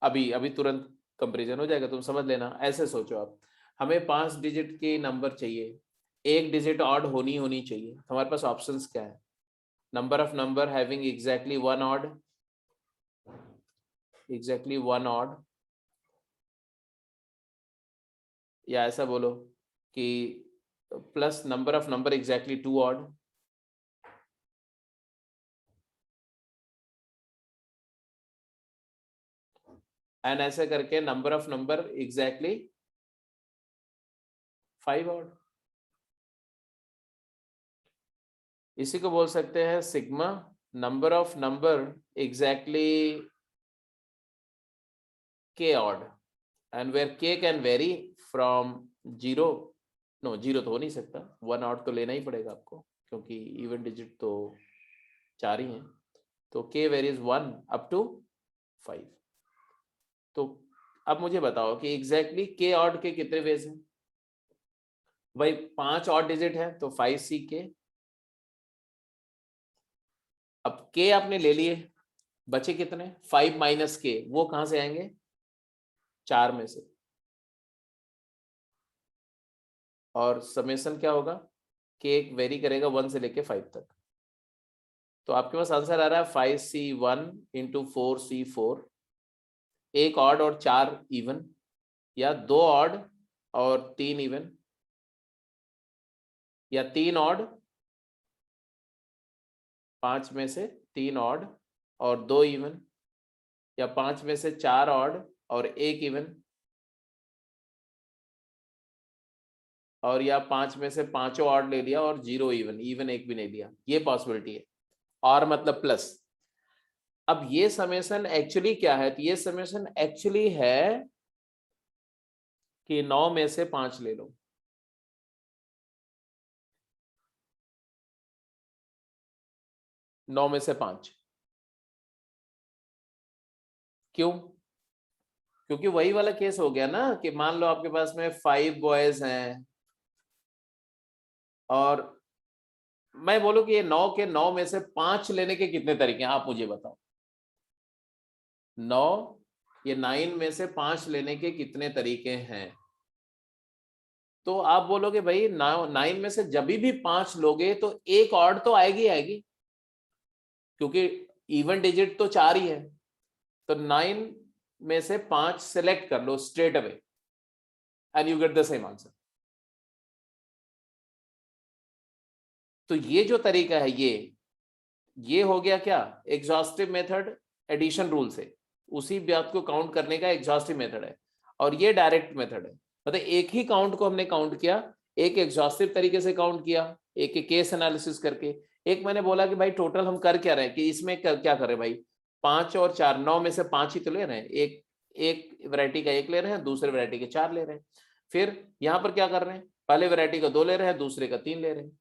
अभी अभी तुरंत कंपेरिजन हो जाएगा, तुम समझ लेना। ऐसे सोचो आप, हमें 5 डिजिट के नंबर चाहिए, एक डिजिट ऑड होनी चाहिए। हमारे पास ऑप्शंस क्या है? Number of number having exactly one odd, या ऐसा बोलो कि plus number of number exactly 2 odd, and ऐसे करके number of number exactly 5 odd. इसी को बोल सकते हैं sigma number of number exactly k odd, and where k can vary from 0, no 0 तो हो नहीं सकता, 1 odd तो लेना ही पड़ेगा आपको क्योंकि इवन डिजिट तो 4 ही हैं, तो k वेरीज 1 अप टू 5। तो अब मुझे बताओ कि एग्जैक्टली k odd के कितने वेज हैं? भाई 5 ऑड डिजिट है तो 5ck। अब k आपने ले लिए, बचे कितने? 5 माइनस k, वो कहां से आएंगे? 4 में से। और समेशन क्या होगा? k वेरी करेगा 1 से लेके 5 तक। तो आपके पास आंसर आ रहा है 5c1 इंटू 4c4, एक ऑड और 4 इवन, या 2 ऑड और 3 इवन, या 3 ऑड, 5 में से 3 ऑड और 2 इवन, या 5 में से 4 ऑड और 1 इवन, और या 5 में से 5 ऑड ले लिया और 0 इवन एक भी नहीं लिया। ये पॉसिबिलिटी है। और मतलब प्लस। अब ये समेशन एक्चुअली क्या है? तो ये समेशन एक्चुअली है कि 9 में से 5 ले लो। 9 में से 5। क्यों? क्योंकि वही वाला केस हो गया ना कि मान लो आपके पास में 5 बॉयज हैं और मैं बोलूं कि ये 9 के 9 में से 5 लेने के कितने तरीके हैं, आप मुझे बताओ। 9 ये 9 में से 5 लेने के कितने तरीके हैं? तो आप बोलोगे भाई 9 में से जब भी 5 लोगे तो एक ऑड तो आएगी, क्योंकि इवन डिजिट तो 4 ही है। तो 9 में से 5 सेलेक्ट कर लो straight away and you get the same answer. तो ये जो तरीका है ये हो गया क्या, एग्जॉस्टिव मेथड एडिशन रूल से, उसी बात को काउंट करने का एग्जॉस्टिव मेथड है। और ये डायरेक्ट मेथड है, मतलब एक ही काउंट को हमने काउंट किया, एक एग्जॉस्टिव तरीके से काउंट किया, एक केस एनालिसिस करके। एक मैंने बोला कि भाई टोटल हम कर क्या रहे हैं, कि इसमें क्या कर रहे हैं भाई, 5 और 4, 9 में से 5 ही तो ले रहे हैं, एक वैरायटी का 1 ले रहे हैं, दूसरे वैरायटी के 4 ले रहे हैं। फिर यहाँ पर क्या कर रहे हैं, पहले वैरायटी का 2 ले रहे हैं, दूसरे का 3 ले रहे हैं।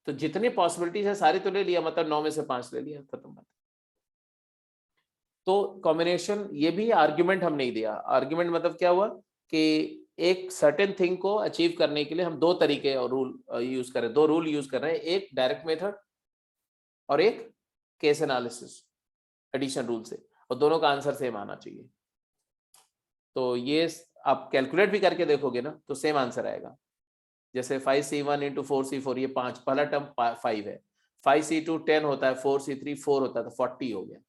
तो जितनी पॉसिबिलिटीज है सारी तो ले लिया, मतलब 9 में से 5 ले लिया, खत्म बात। तो कॉम्बिनेशन, ये भी आर्ग्यूमेंट हम नहीं दिया। आर्ग्यूमेंट मतलब क्या हुआ कि एक सर्टेन थिंग को अचीव करने के लिए हम 2 तरीके और रूल यूज कर रहे हैं, 2 रूल यूज कर रहे हैं, एक डायरेक्ट मेथड और एक केस एनालिसिस एडिशन रूल से, और दोनों का आंसर सेम आना चाहिए। तो ये आप कैलकुलेट भी करके देखोगे ना तो सेम आंसर आएगा। जैसे 5c1 इंटू 4c4, ये 5, पहला टर्म 5 है, 5c2 10 होता है, 4c3 4 होता है, तो 40 हो गया।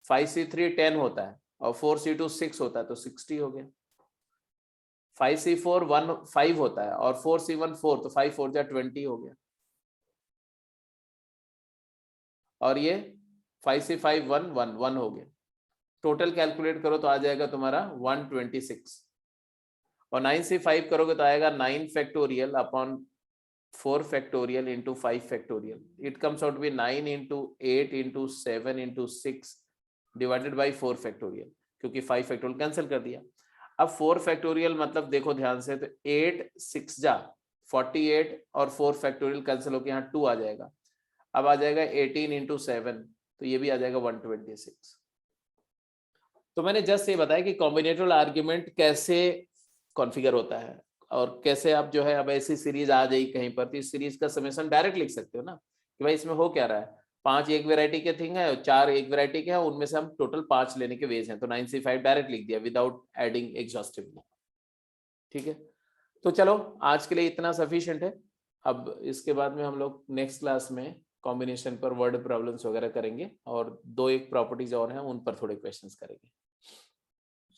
5c3 10 होता है और 4c2 6 होता है, तो 60 हो गया। 5c4 5 होता है और 4c1 4, तो 5 4 जा 20 हो गया। और ये 5c5 1 हो गया। टोटल कैलकुलेट करो तो आ जाएगा तुम्हारा 126। और 9c5 करोगे तो आएगा 9 factorial upon 4 factorial into 5 factorial. It comes out be 9 into 8 into 7 into 6 divided by 4 factorial, क्योंकि 5 फैक्टोरियल कैंसिल कर दिया। अब 4 फैक्टोरियल मतलब देखो ध्यान से, तो 8 6 जा 48 और 4 फैक्टोरियल कैंसिल होकर यहाँ 2 आ जाएगा। अब आ जाएगा 18 इंटू 7, तो ये भी आ जाएगा 126। तो मैंने जस्ट ये बताया कि कॉम्बिनेटोरियल आर्ग्यूमेंट कैसे कॉन्फ़िगर होता है और कैसे आप जो है, अब ऐसी सीरीज आ जाएगी कहीं पर तो इस सीरीज का समेशन डायरेक्ट लिख सकते हो ना कि भाई इसमें हो क्या रहा है, 5 एक वैरायटी के थिंग है और 4 एक वैरायटी के हैं, उनमें से हम टोटल 5 लेने के वेज हैं, तो 9c5 डायरेक्ट लिख दिया विदाउट एडिंग एग्जॉस्टिवली। ठीक है, तो चलो आज के लिए इतना सफिशिएंट है। अब इसके बाद में हम लोग नेक्स्ट क्लास में कॉम्बिनेशन पर वर्ड प्रॉब्लम्स वगैरह करेंगे और 2-1 प्रॉपर्टीज और हैं, उन पर थोड़े क्वेश्चंस करेंगे।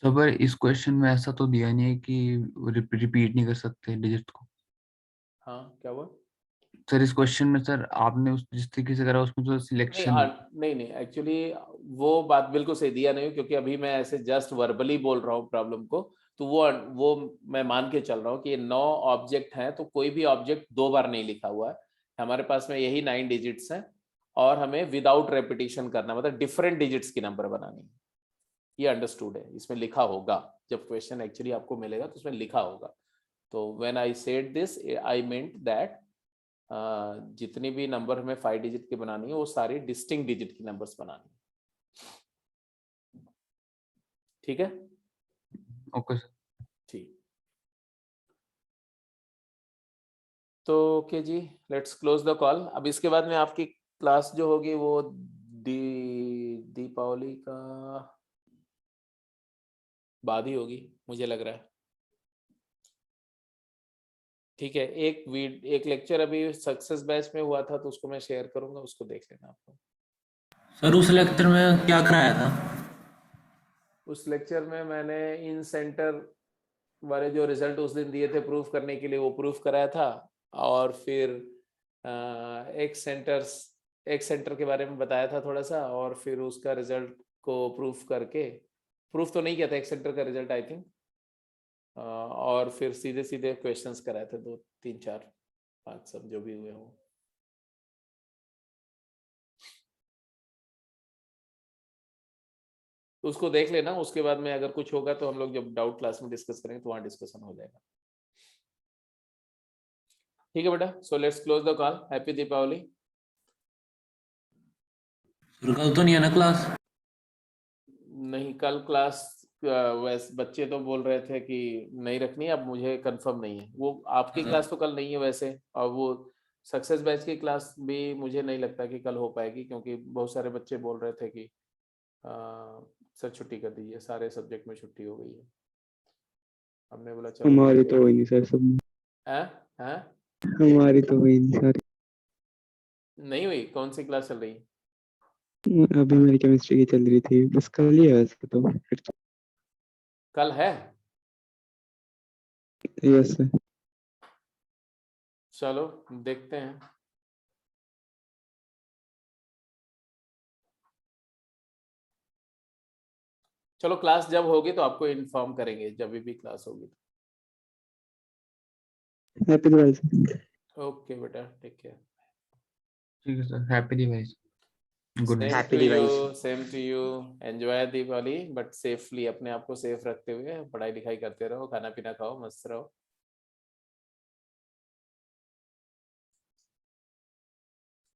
सर इस क्वेश्चन में ऐसा तो दिया नहीं है कि रिपीट नहीं कर सकते डिजिट को। हाँ क्या हुआ सर इस क्वेश्चन में सर आपने उस जिस तरीके से करा उसमें तो नहीं, सिलेक्शन नहीं एक्चुअली वो बात बिल्कुल सही दिया नहीं, क्योंकि अभी मैं ऐसे जस्ट वर्बली बोल रहा हूँ प्रॉब्लम को, तो वो मैं मान के चल रहा हूँ कि ये 9 ऑब्जेक्ट हैं, तो कोई भी ऑब्जेक्ट 2 बार नहीं लिखा हुआ है। हमारे पास में यही 9 डिजिट्स हैं और हमें विदाउट रेपिटेशन करना, मतलब डिफरेंट डिजिट्स की नंबर बनानी है। ये अंडरस्टूड है, इसमें लिखा होगा, जब क्वेश्चन एक्चुअली आपको मिलेगा तो उसमें लिखा होगा। तो when I said this I meant that जितनी भी नंबर हमें 5 डिजिट की बनानी है वो सारी डिस्टिंक्ट डिजिट की नंबर्स बनानी है। ठीक है, ओके सर। ठीक। तो ओके जी, लेट्स क्लोज द कॉल। अब इसके बाद में आपकी क्लास जो होगी वो दीपावली का बाद ही होगी मुझे लग रहा है। ठीक है, एक लेक्चर अभी सक्सेस बैच में हुआ था तो उसको मैं शेयर करूंगा, उसको देख लेना आपको। सर उस लेक्चर में क्या कराया था? उस लेक्चर में मैंने इन सेंटर वाले जो रिजल्ट उस दिन दिए थे प्रूफ करने के लिए वो प्रूफ कराया था, और फिर एक सेंटर के बारे में बताया था थोड़ा सा, और फिर उसका रिजल्ट को प्रूफ करके, प्रूफ तो नहीं किया था, एक सेंटर का रिजल्ट आई थिंक, और फिर सीधे सीधे क्वेश्चंस कराए थे 2 3 4 5 सब जो भी हुए हों। उसको देख लेना, उसके बाद में अगर कुछ होगा तो हम लोग जब डाउट क्लास में डिस्कस करेंगे तो वहाँ डिस्कशन हो जाएगा। ठीक है बेटा, so let's close the call. Happy Deepawali. फिर कल तो नहीं है ना क्लास? नहीं, कल क्लास वैसे बच्चे तो बोल रहे थे कि नहीं रखनी, अब मुझे कंफर्म नहीं है। वो आपकी अच्छा। क्लास तो कल नहीं है वैसे, और वो सक्सेस बैच की क्लास भी मुझे नहीं लगता कि कल हो पाएगी, क्योंकि बहुत सारे बच्चे बोल रहे थे कि सर छुट्टी कर दीजिए, सारे सब्जेक्ट में छुट्टी हो गई है। हमने बोला चलो हमारी ठीक तो हुई नहीं सर सब में। है। हैं? हमारी तो हुई नहीं सारी। नहीं हुई? कौन सी क्लास चल रही? अभी मेरी केमिस्ट्री की चल रही थी, बस कल ही है वैसे तो। कल है? Yes sir. चलो देखते हैं। चलो क्लास जब होगी तो आपको इन्फॉर्म करेंगे, जब भी क्लास होगी। Happy Diwali sir. ओके बेटा, टेक केयर। ठीक है sir, happy Diwali, good night. Happy Diwali. Same to you. Enjoy Diwali, but safely, अपने आप को सेफ रखते हुए पढ़ाई लिखाई करते रहो, खाना पीना खाओ, मस्त रहो।